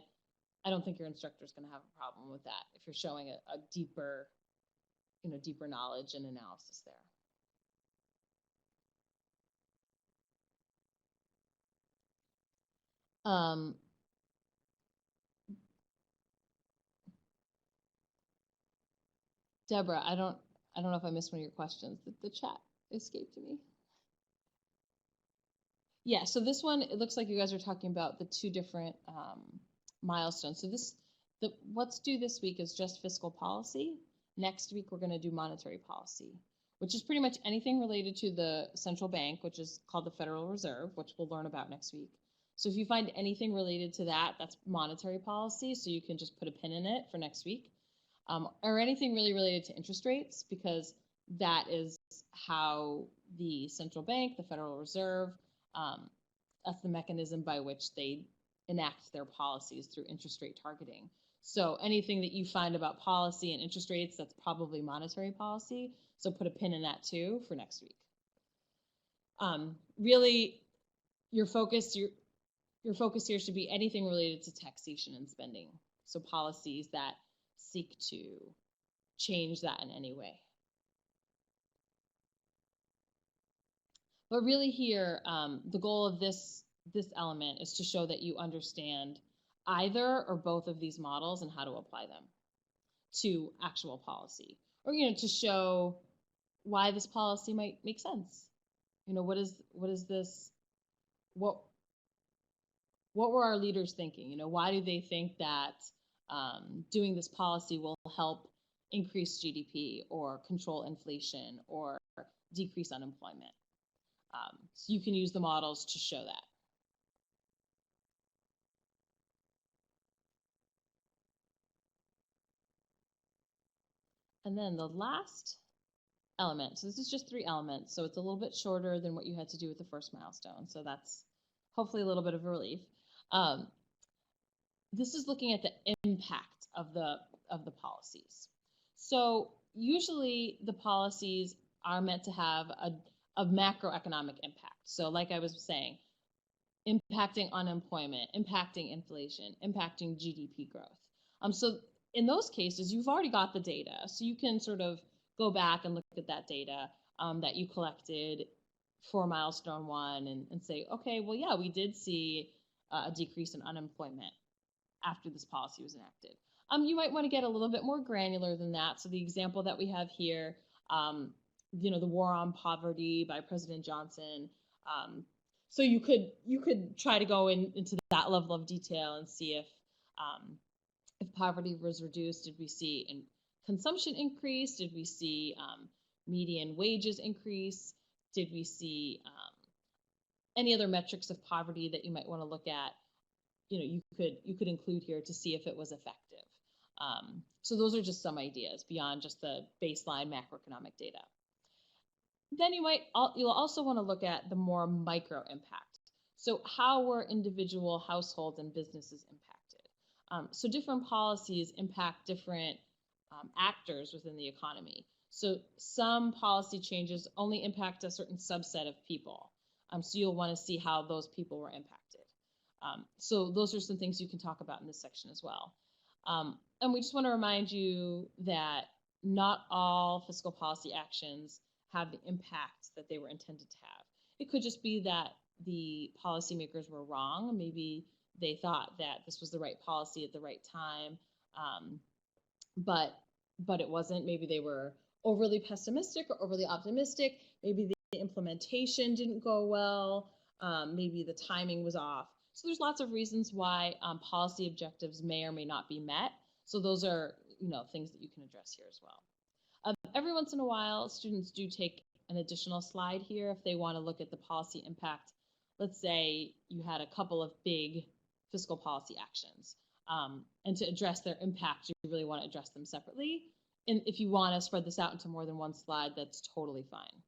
I don't think your instructor is going to have a problem with that if you're showing a deeper, deeper knowledge and analysis there. Deborah, I don't know if I missed one of your questions. The chat escaped me. Yeah, so this one, it looks like you guys are talking about the 2 different milestones. So what's due this week is just fiscal policy. Next week, we're going to do monetary policy, which is pretty much anything related to the central bank, which is called the Federal Reserve, which we'll learn about next week. So if you find anything related to that, that's monetary policy, so you can just put a pin in it for next week. Or anything really related to interest rates, because that is how the central bank, the Federal Reserve, that's the mechanism by which they enact their policies through interest rate targeting. So anything that you find about policy and interest rates, that's probably monetary policy. So put a pin in that too for next week. Really, your focus here should be anything related to taxation and spending. So policies that seek to change that in any way. But really here, the goal of this element is to show that you understand either or both of these models and how to apply them to actual policy, or to show why this policy might make sense. What is this? What were our leaders thinking? Why do they think that doing this policy will help increase GDP or control inflation or decrease unemployment? So you can use the models to show that. And then the last element, so this is just 3 elements, so it's a little bit shorter than what you had to do with the first milestone, so that's hopefully a little bit of a relief. This is looking at the impact of the policies. So usually the policies are meant to have a macroeconomic impact. So like I was saying, impacting unemployment, impacting inflation, impacting GDP growth. So in those cases, you've already got the data. So you can sort of go back and look at that data that you collected for milestone 1 and say, okay, well, yeah, we did see a decrease in unemployment after this policy was enacted. You might want to get a little bit more granular than that. So the example that we have here, the War on Poverty by President Johnson. So you could try to go into that level of detail and see if poverty was reduced. Did we see consumption increase? Did we see median wages increase? Did we see any other metrics of poverty that you might want to look at? You could include here to see if it was effective. So those are just some ideas beyond just the baseline macroeconomic data. Then you'll also want to look at the more micro impact. So how were individual households and businesses impacted? So different policies impact different actors within the economy. So some policy changes only impact a certain subset of people. So you'll want to see how those people were impacted. So those are some things you can talk about in this section as well. And we just want to remind you that not all fiscal policy actions have the impact that they were intended to have. It could just be that the policymakers were wrong. Maybe they thought that this was the right policy at the right time, but it wasn't. Maybe they were overly pessimistic or overly optimistic. Maybe the implementation didn't go well. Maybe the timing was off. So there's lots of reasons why policy objectives may or may not be met. So those are things that you can address here as well. Every once in a while, students do take an additional slide here if they want to look at the policy impact. Let's say you had a couple of big fiscal policy actions, and to address their impact, you really want to address them separately. And if you want to spread this out into more than one slide, that's totally fine.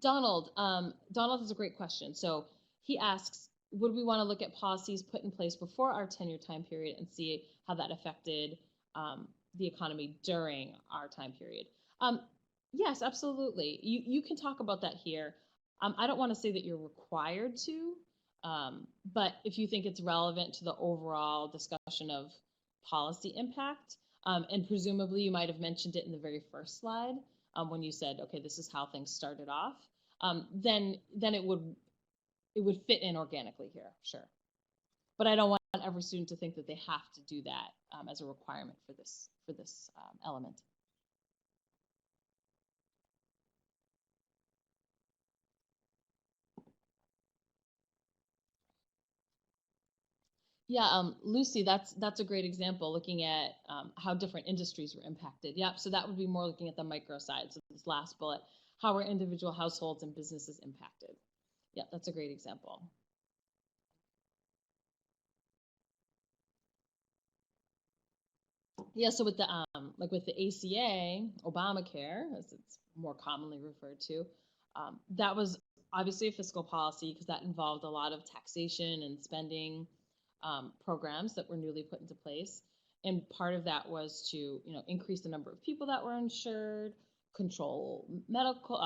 Donald has a great question. So he asks, would we want to look at policies put in place before our 10-year time period and see how that affected the economy during our time period? Yes, absolutely. You can talk about that here. I don't want to say that you're required to, but if you think it's relevant to the overall discussion of policy impact, and presumably you might have mentioned it in the very first slide when you said, okay, this is how things started off, then it would fit in organically here, sure. But I don't want every student to think that they have to do that as a requirement for this element. Yeah, Lucy, that's a great example, looking at how different industries were impacted. Yep, so that would be more looking at the micro side. So this last bullet, how are individual households and businesses impacted? Yeah, that's a great example. Yeah, so with the with the ACA, Obamacare, as it's more commonly referred to, that was obviously a fiscal policy because that involved a lot of taxation and spending programs that were newly put into place. And part of that was to increase the number of people that were insured, control medical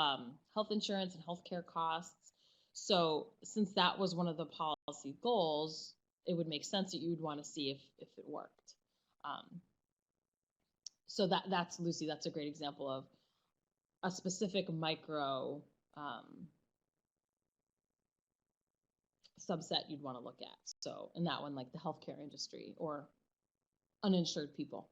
health insurance and healthcare costs. So since that was one of the policy goals, it would make sense that you would want to see if it worked. So that's Lucy. That's a great example of a specific micro subset you'd want to look at. So in that one, like the healthcare industry or uninsured people.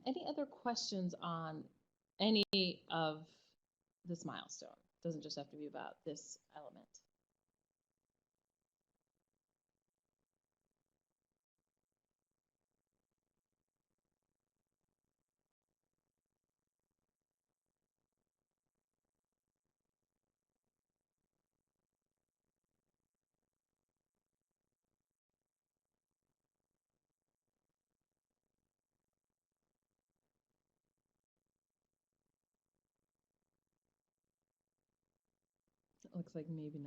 Any other questions on any of this milestone? Doesn't just have to be about this element. It looks like maybe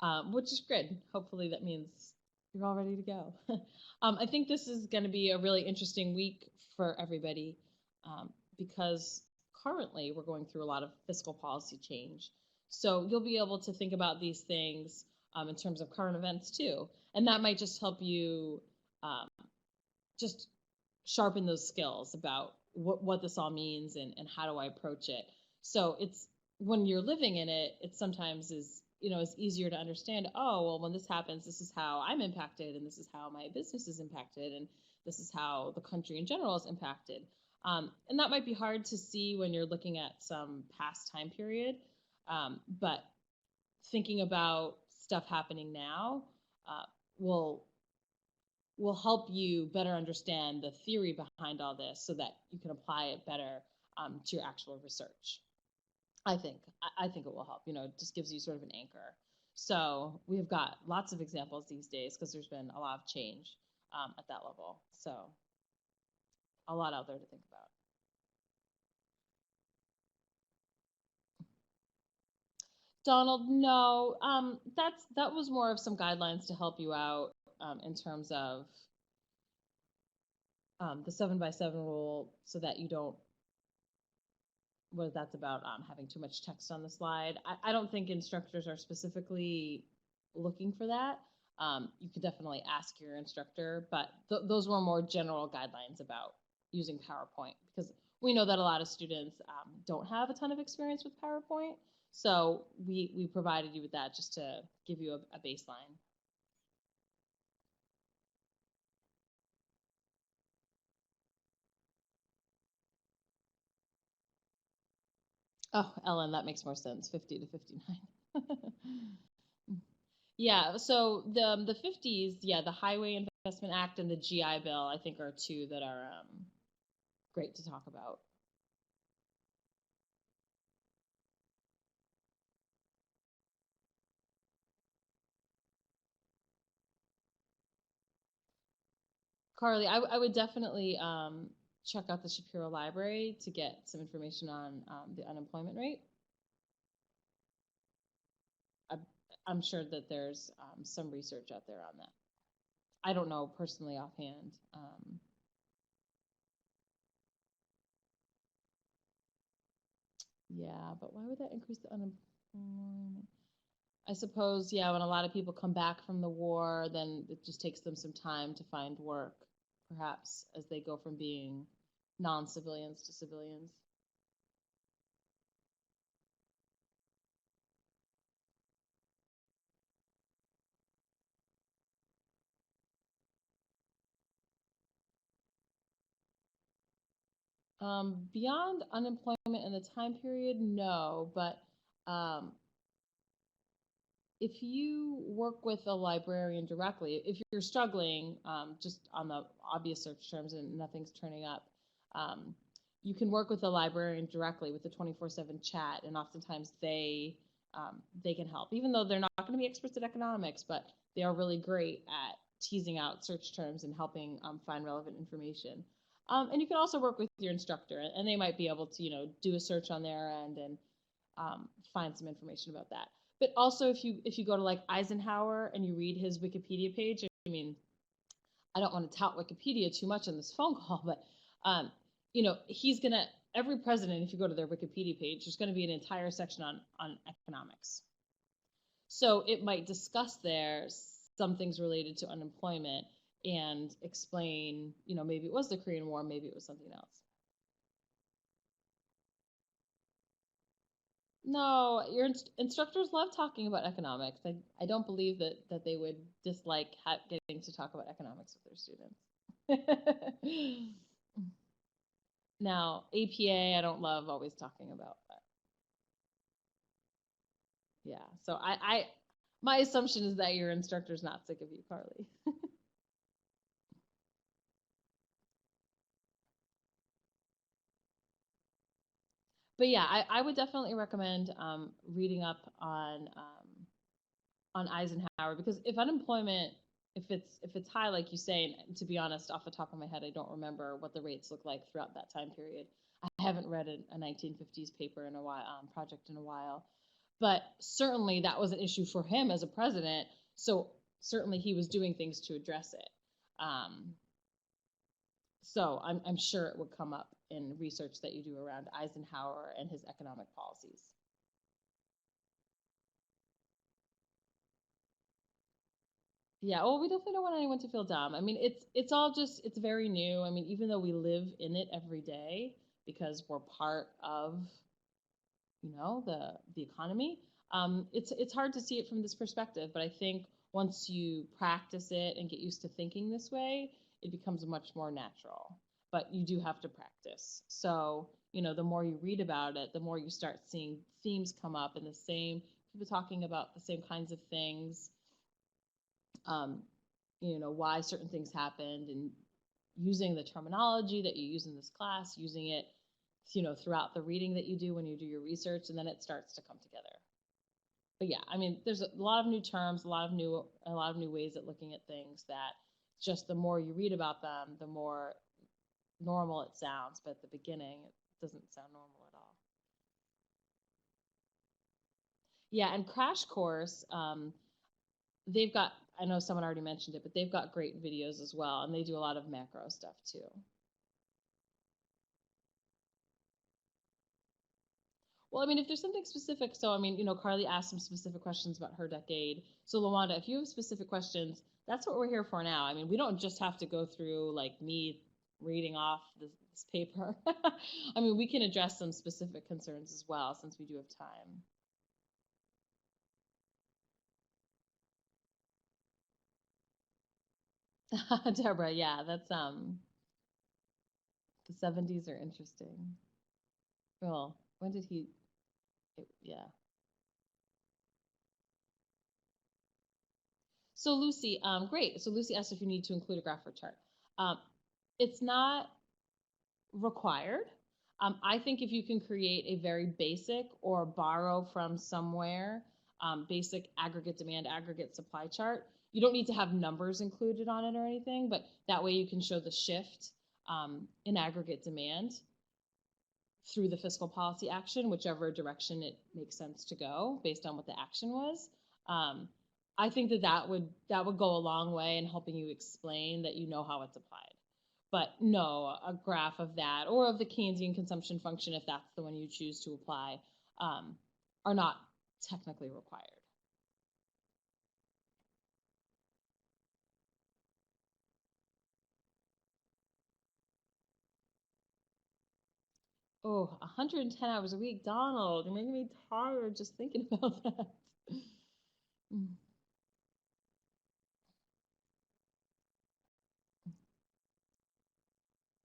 not, which is good. Hopefully that means you're all ready to go. I think this is going to be a really interesting week for everybody because currently we're going through a lot of fiscal policy change. So you'll be able to think about these things in terms of current events too. And that might just help you just sharpen those skills about what this all means and how do I approach it. So it's when you're living in it, it sometimes is it's easier to understand, oh, well, when this happens, this is how I'm impacted, and this is how my business is impacted, and this is how the country in general is impacted. And that might be hard to see when you're looking at some past time period, but thinking about stuff happening now will help you better understand the theory behind all this so that you can apply it better to your actual research. I think it will help. It just gives you sort of an anchor. So we've got lots of examples these days because there's been a lot of change at that level. So a lot out there to think about. Donald, no, that was more of some guidelines to help you out in terms of the 7x7 rule, so that you don't. What that's about having too much text on the slide. I don't think instructors are specifically looking for that. you could definitely ask your instructor, but those were more general guidelines about using PowerPoint, because we know that a lot of students don't have a ton of experience with PowerPoint. So we provided you with that just to give you a baseline. Oh, Ellen, that makes more sense. 50 to 59. Yeah, so the 50s, yeah, the Highway Investment Act and the GI Bill, I think, are two that are great to talk about. Carly, I would definitely check out the Shapiro Library to get some information on the unemployment rate. I'm sure that there's some research out there on that. I don't know personally offhand. Yeah, but why would that increase the unemployment? I suppose, yeah, when a lot of people come back from the war, then it just takes them some time to find work, perhaps, as they go from being non-civilians to civilians. Beyond unemployment in the time period, no, but um, if you work with a librarian directly, if you're struggling just on the obvious search terms and nothing's turning up, um, you can work with a librarian directly with the 24/7 chat, and oftentimes they can help, even though they're not going to be experts at economics, but they are really great at teasing out search terms and helping find relevant information. And you can also work with your instructor, and they might be able to, do a search on their end and find some information about that. But also, if you go to like Eisenhower and you read his Wikipedia page, I mean, I don't want to tout Wikipedia too much on this phone call, but he's gonna every president, if you go to their Wikipedia page, there's going to be an entire section on economics. So it might discuss there some things related to unemployment and explain, maybe it was the Korean War, maybe it was something else. No, your instructors love talking about economics. I don't believe that they would dislike getting to talk about economics with their students. Now, APA, I don't love always talking about, but yeah. So my assumption is that your instructor's not sick of you, Carly. But yeah, I would definitely recommend reading up on Eisenhower, because if unemployment, if it's high, like you say, and to be honest, off the top of my head, I don't remember what the rates look like throughout that time period. I haven't read a 1950s paper in a while, project in a while, but certainly that was an issue for him as a president. So certainly he was doing things to address it. So I'm sure it would come up in research that you do around Eisenhower and his economic policies. Yeah, well, we definitely don't want anyone to feel dumb. I mean, it's very new. I mean, even though we live in it every day because we're part of, the economy, it's hard to see it from this perspective. But I think once you practice it and get used to thinking this way, it becomes much more natural. But you do have to practice. So, the more you read about it, the more you start seeing themes come up and the same people talking about the same kinds of things. Why certain things happened, and using the terminology that you use in this class, using it, throughout the reading that you do when you do your research, and then it starts to come together. But yeah, I mean, there's a lot of new terms, a lot of new ways at looking at things that just the more you read about them, the more normal it sounds. But at the beginning, it doesn't sound normal at all. Yeah, and Crash Course, they've got, I know someone already mentioned it, but they've got great videos as well, and they do a lot of macro stuff too. Well, I mean, if there's something specific, so I mean, Carly asked some specific questions about her decade. So Lawanda, if you have specific questions, that's what we're here for now. I mean, we don't just have to go through like me reading off this paper. I mean, we can address some specific concerns as well since we do have time. Deborah, yeah, that's the 70s are interesting. Well, when did yeah. So Lucy, great. So Lucy asked if you need to include a graph or chart. Um, it's not required. I think if you can create a very basic or borrow from somewhere, basic aggregate demand, aggregate supply chart, you don't need to have numbers included on it or anything, but that way you can show the shift in aggregate demand through the fiscal policy action, whichever direction it makes sense to go based on what the action was. Um, I think that would go a long way in helping you explain that you know how it's applied. But no, a graph of that or of the Keynesian consumption function, if that's the one you choose to apply, are not technically required. Oh, 110 hours a week, Donald, you're making me tired just thinking about that.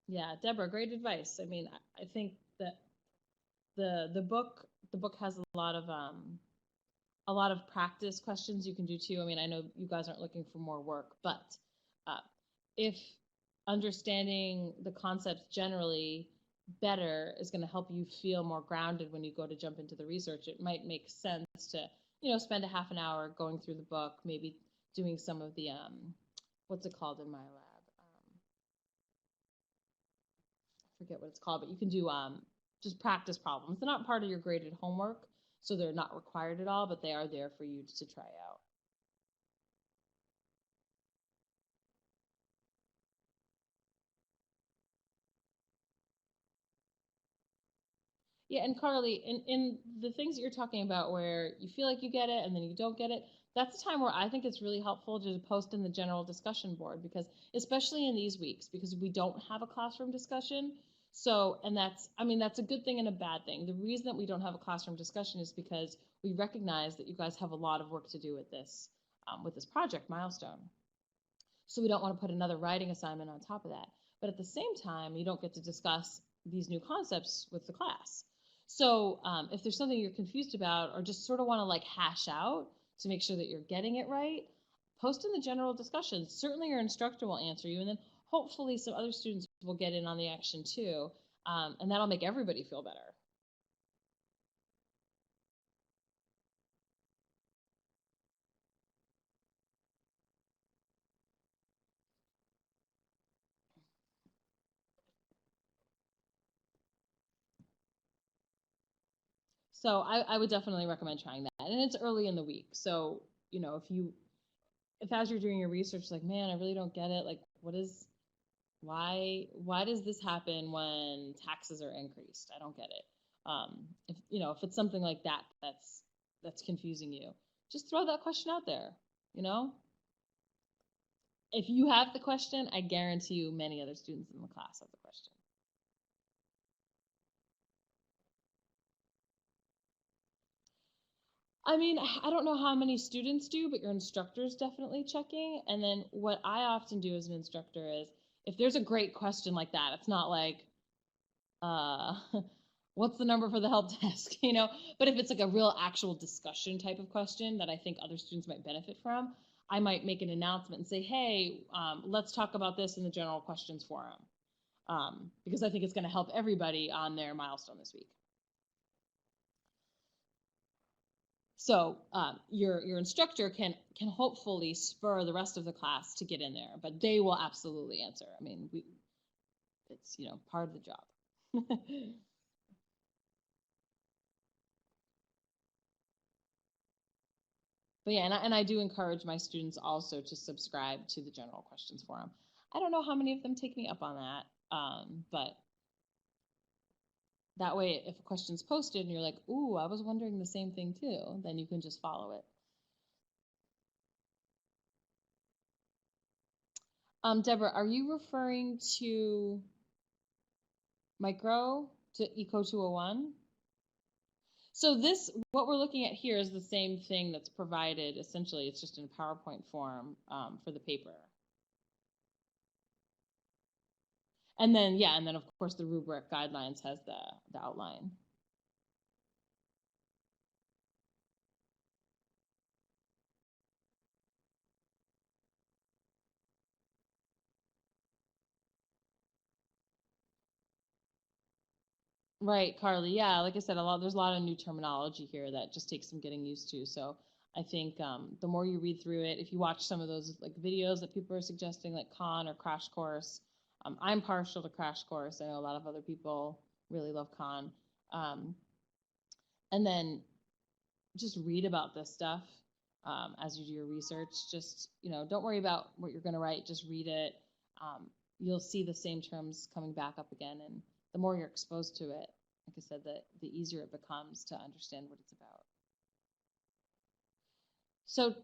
Yeah, Deborah, great advice. I mean, I think that the book has a lot of practice questions you can do too. I mean, I know you guys aren't looking for more work, but if understanding the concepts generally better is going to help you feel more grounded when you go to jump into the research, it might make sense to, spend a half an hour going through the book, maybe doing some of the, what's it called in my lab? I forget what it's called, but you can do just practice problems. They're not part of your graded homework, so they're not required at all, but they are there for you to try out. Yeah, and Carly, in the things that you're talking about where you feel like you get it and then you don't get it, that's the time where I think it's really helpful to post in the general discussion board because especially in these weeks, because we don't have a classroom discussion. So, and I mean, that's a good thing and a bad thing. The reason that we don't have a classroom discussion is because we recognize that you guys have a lot of work to do with this project, Milestone. So we don't want to put another writing assignment on top of that. But at the same time, you don't get to discuss these new concepts with the class. So if there's something you're confused about or just sort of want to like hash out to make sure that you're getting it right, post in the general discussion. Certainly your instructor will answer you, and then hopefully some other students will get in on the action too, and that'll make everybody feel better. So I would definitely recommend trying that. And it's early in the week. So, if as you're doing your research, like, man, I really don't get it. Like, why does this happen when taxes are increased? I don't get it. If it's something like that that's confusing you, just throw that question out there. You know, if you have the question, I guarantee you many other students in the class have the question. I mean, I don't know how many students do, but your instructor is definitely checking. And then what I often do as an instructor is if there's a great question like that, it's not like, uh, what's the number for the help desk, But if it's like a real actual discussion type of question that I think other students might benefit from, I might make an announcement and say, hey, let's talk about this in the general questions forum, because I think it's going to help everybody on their milestone this week. So your instructor can hopefully spur the rest of the class to get in there, but they will absolutely answer. I mean, it's part of the job. But yeah, and I do encourage my students also to subscribe to the general questions forum. I don't know how many of them take me up on that, but That way, if a question's posted and you're like, ooh, I was wondering the same thing too, then you can just follow it. Deborah, are you referring to micro, to Eco 201? So this, what we're looking at here is the same thing that's provided. Essentially, it's just in PowerPoint form for the paper. And then, yeah, and then of course the rubric guidelines has the outline. Right, Carly. Yeah, like I said, there's a lot of new terminology here that just takes some getting used to. So I think the more you read through it, if you watch some of those like videos that people are suggesting, like Khan or Crash Course, I'm partial to Crash Course. I know a lot of other people really love Khan. And then just read about this stuff as you do your research. Just, don't worry about what you're going to write. Just read it. You'll see the same terms coming back up again. And the more you're exposed to it, like I said, the easier it becomes to understand what it's about. So,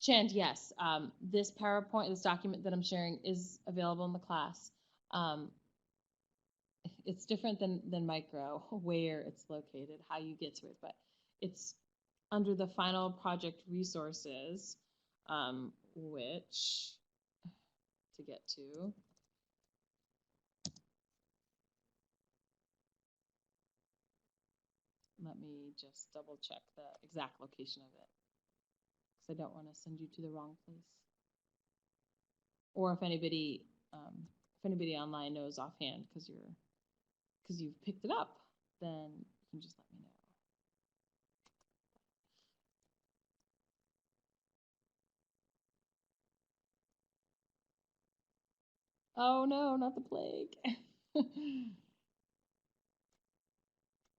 Chand, yes, this PowerPoint, this document that I'm sharing is available in the class. It's different than micro, where it's located, how you get to it, but it's under the final project resources, which to get to. Let me just double check the exact location of it, because I don't want to send you to the wrong place. Or if anybody online knows offhand, because you've picked it up, then you can just let me know. Oh no, not the plague.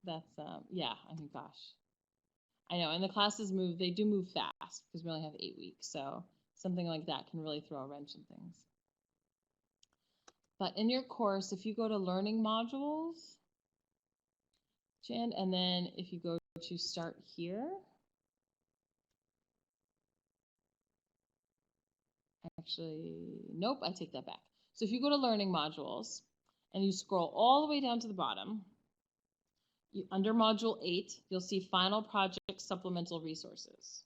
That's yeah, I mean, gosh, I know. And the classes move; they do move fast because we only have 8 weeks, so something like that can really throw a wrench in things. But in your course, if you go to learning modules, Jan, and then if you go to start here, actually, nope, I take that back. So if you go to learning modules and you scroll all the way down to the bottom, under module 8, you'll see final project supplemental resources.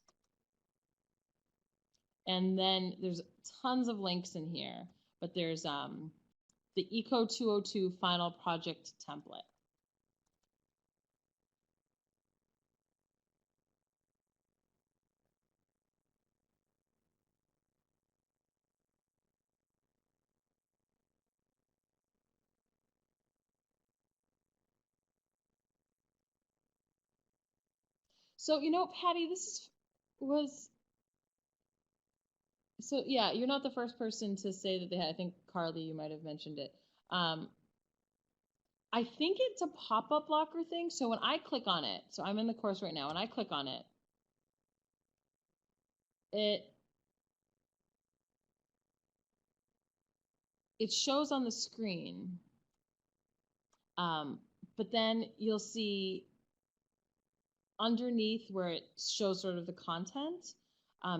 And then there's tons of links in here, but there's the Eco 202 final project template. So, Patty, so yeah, you're not the first person to say that they had. I think Carly, you might have mentioned it. I think it's a pop-up blocker thing. So when I click on it, so I'm in the course right now, and I click on it, it shows on the screen. But then you'll see underneath where it shows sort of the content,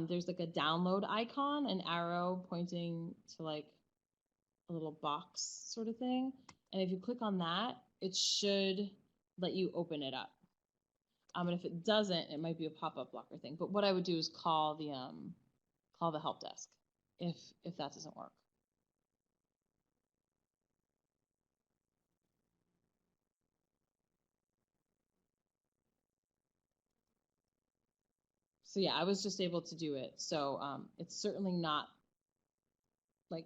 there's like a download icon, an arrow pointing to like a little box sort of thing. And if you click on that, it should let you open it up. And if it doesn't, it might be a pop-up blocker thing. But what I would do is call the help desk if that doesn't work. So yeah, I was just able to do it. So it's certainly not like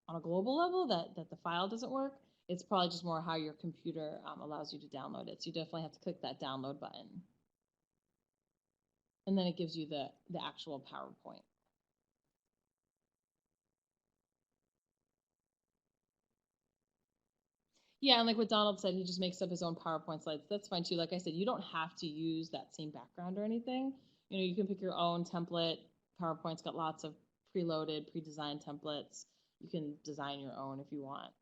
on a global level that the file doesn't work. It's probably just more how your computer allows you to download it. So you definitely have to click that download button. And then it gives you the actual PowerPoint. Yeah, and like what Donald said, he just makes up his own PowerPoint slides. That's fine too. Like I said, you don't have to use that same background or anything. You can pick your own template. PowerPoint's got lots of preloaded, pre-designed templates. You can design your own if you want,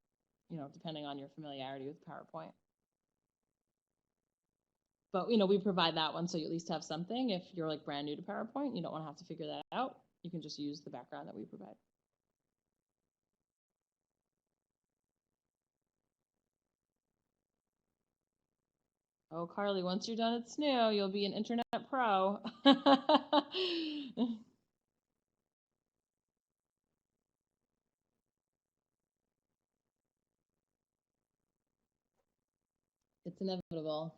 depending on your familiarity with PowerPoint. But, you know, we provide that one so you at least have something. If you're like brand new to PowerPoint, you don't want to have to figure that out. You can just use the background that we provide. Oh, Carly, once you're done at SNU, you'll be an internet pro. It's inevitable.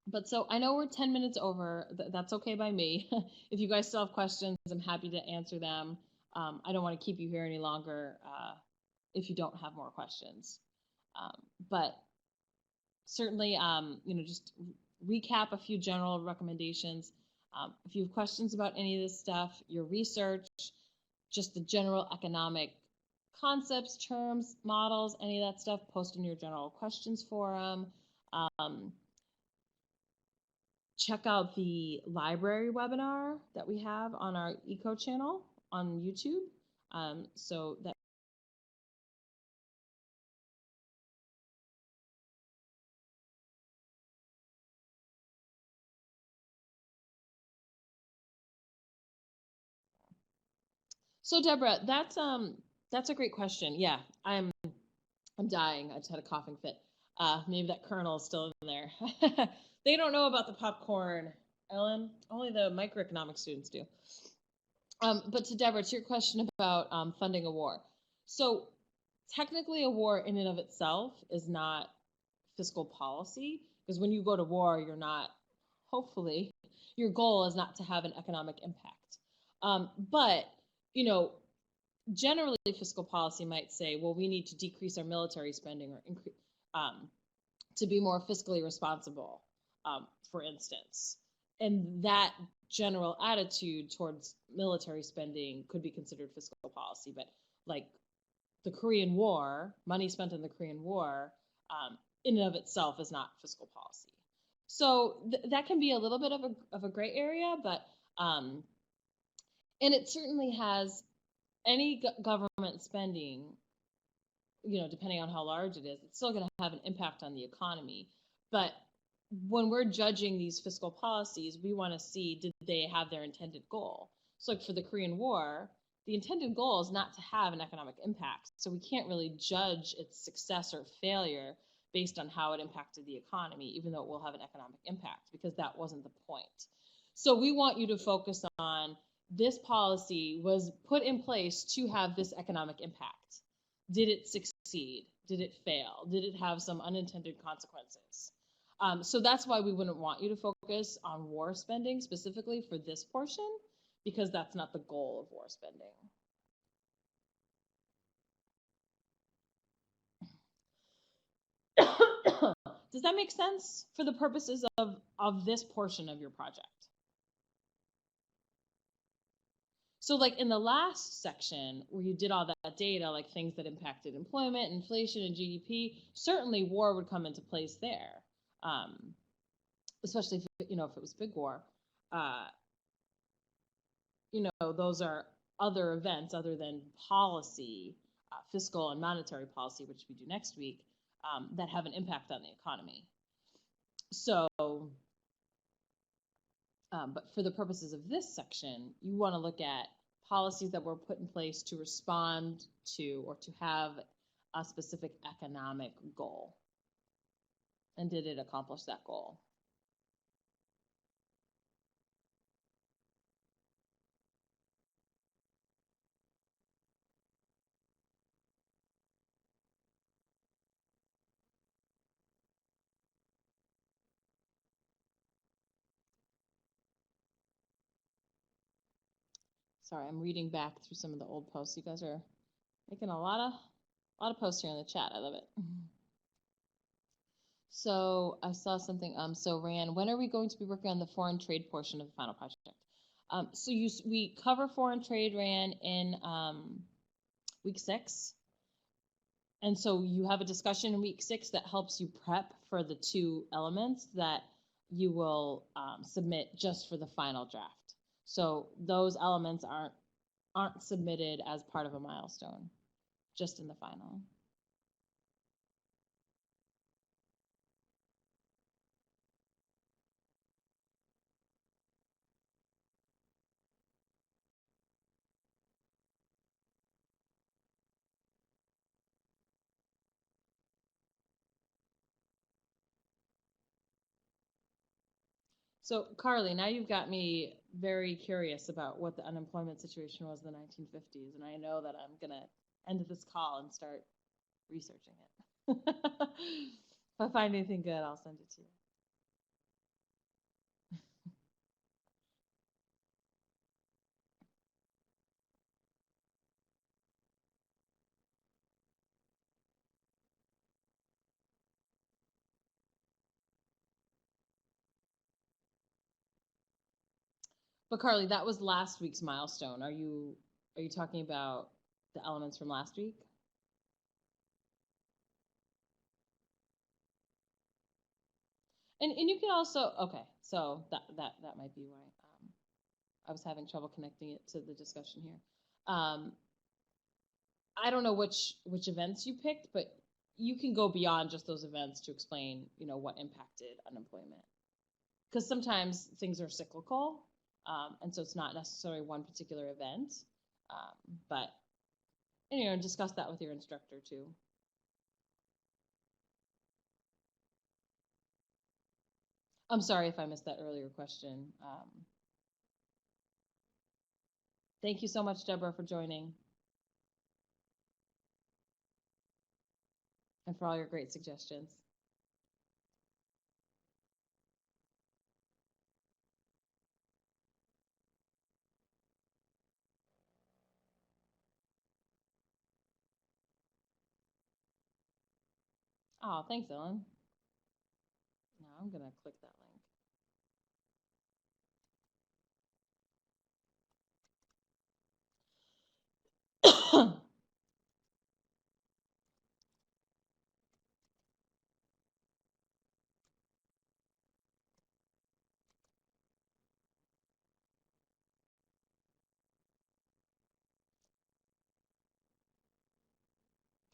But so I know we're 10 minutes over. That's okay by me. If you guys still have questions, I'm happy to answer them. I don't want to keep you here any longer if you don't have more questions. But certainly, you know, just recap a few general recommendations. If you have questions about any of this stuff, your research, just the general economic concepts, terms, models, any of that stuff, post in your general questions forum. Check out the library webinar that we have on our Eco channel on YouTube. So that So Deborah, that's a great question. Yeah, I'm dying. I just had a coughing fit. Maybe that kernel is still in there. They don't know about the popcorn, Ellen. Only the microeconomics students do. But to Deborah, to your question about funding a war. So technically a war in and of itself is not fiscal policy, because when you go to war, you're not, hopefully, your goal is not to have an economic impact. But, you know, generally fiscal policy might say, well, we need to decrease our military spending or increase to be more fiscally responsible, for instance. And that general attitude towards military spending could be considered fiscal policy. But like the Korean War, money spent in the Korean War, in and of itself is not fiscal policy. So that can be a little bit of a gray area, but and it certainly has any government spending, you know, depending on how large it is, it's still going to have an impact on the economy. But when we're judging these fiscal policies, we want to see, did they have their intended goal? So like for the Korean War, the intended goal is not to have an economic impact. So we can't really judge its success or failure based on how it impacted the economy, even though it will have an economic impact, because that wasn't the point. So we want you to focus on, this policy was put in place to have this economic impact. Did it succeed? Did it fail? Did it have some unintended consequences? So that's why we wouldn't want you to focus on war spending specifically for this portion, because that's not the goal of war spending. Does that make sense for the purposes of this portion of your project? So like in the last section where you did all that data, like things that impacted employment, inflation, and GDP, certainly war would come into place there, especially if, you know, if it was big war. You know, those are other events other than policy, fiscal and monetary policy, which we do next week, that have an impact on the economy. So, but for the purposes of this section, you want to look at policies that were put in place to respond to or to have a specific economic goal. And did it accomplish that goal? Sorry, I'm reading back through some of the old posts. You guys are making a lot of posts here in the chat. I love it. So I saw something. So Rand, when are we going to be working on the foreign trade portion of the final project? So we cover foreign trade, Rand, in week 6. And so you have a discussion in week 6 that helps you prep for the 2 elements that you will submit just for the final draft. So those elements aren't submitted as part of a milestone, just in the final. So, Carly, now you've got me very curious about what the unemployment situation was in the 1950s, and I know that I'm going to end this call and start researching it. If I find anything good, I'll send it to you. But Carly, that was last week's milestone. Are you talking about the elements from last week? And you can also, okay, so that might be why I was having trouble connecting it to the discussion here. I don't know which events you picked, but you can go beyond just those events to explain, what impacted unemployment. Because sometimes things are cyclical, and so it's not necessarily one particular event. But discuss that with your instructor too. I'm sorry if I missed that earlier question. Thank you so much, Deborah, for joining and for all your great suggestions. Oh, thanks, Ellen. Now I'm going to click that link.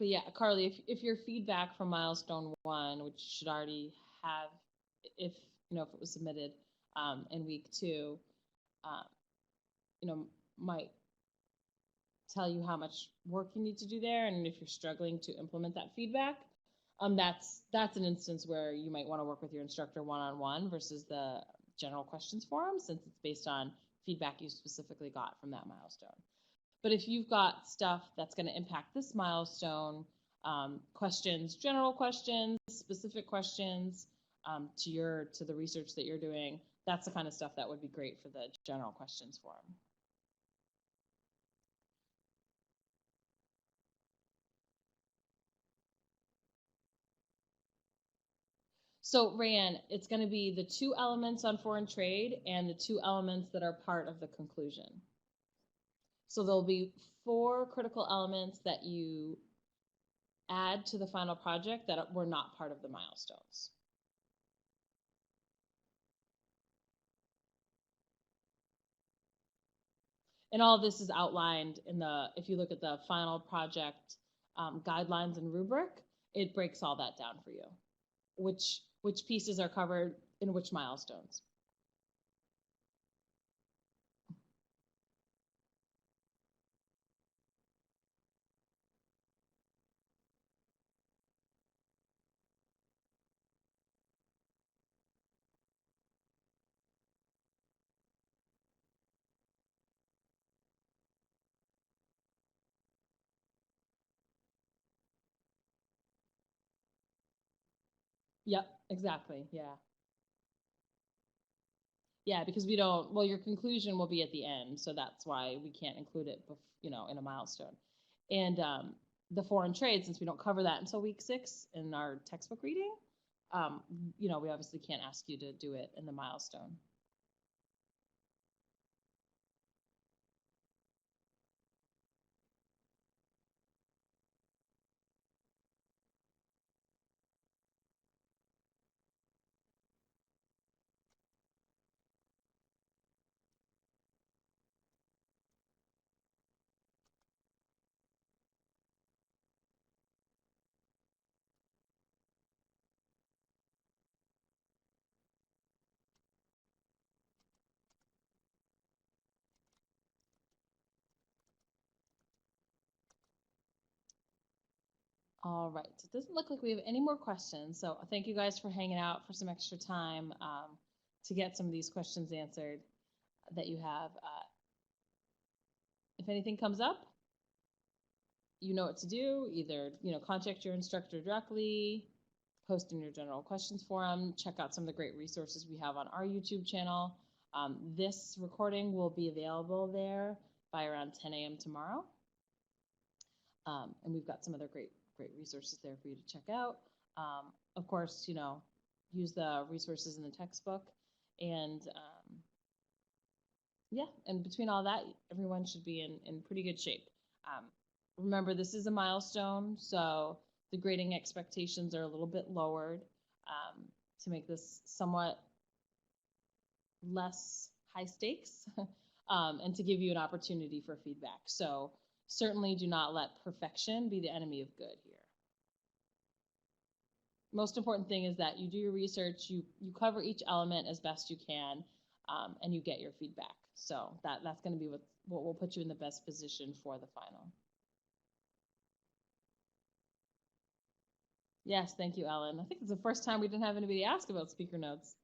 But yeah, Carly, if your feedback from milestone 1, which you should already have, if if it was submitted in week 2, uh, might tell you how much work you need to do there, and if you're struggling to implement that feedback, that's an instance where you might want to work with your instructor one-on-one versus the general questions forum, since it's based on feedback you specifically got from that milestone. But if you've got stuff that's going to impact this milestone, questions, general questions, specific questions to the research that you're doing, that's the kind of stuff that would be great for the general questions forum. So, Rayanne, it's going to be the 2 elements on foreign trade and the 2 elements that are part of the conclusion. So there'll be 4 critical elements that you add to the final project that were not part of the milestones. And all of this is outlined if you look at the final project guidelines and rubric, it breaks all that down for you. Which pieces are covered in which milestones. Yep, exactly. Yeah. Yeah, because we don't, well, your conclusion will be at the end, so that's why we can't include it, in a milestone. And the foreign trade, since we don't cover that until week 6 in our textbook reading, we obviously can't ask you to do it in the milestone. All right, so it doesn't look like we have any more questions. So thank you guys for hanging out for some extra time to get some of these questions answered that you have. If anything comes up, you know what to do. Either, contact your instructor directly, post in your general questions forum, check out some of the great resources we have on our YouTube channel. This recording will be available there by around 10 a.m. tomorrow. And we've got some other great resources there for you to check out. Of course, use the resources in the textbook. And yeah, and between all that, everyone should be in pretty good shape. Remember, this is a milestone, so the grading expectations are a little bit lowered to make this somewhat less high stakes and to give you an opportunity for feedback. So certainly do not let perfection be the enemy of good here. Most important thing is that you do your research, you cover each element as best you can, and you get your feedback. So that's going to be what will put you in the best position for the final. Yes, thank you, Ellen. I think it's the first time we didn't have anybody ask about speaker notes.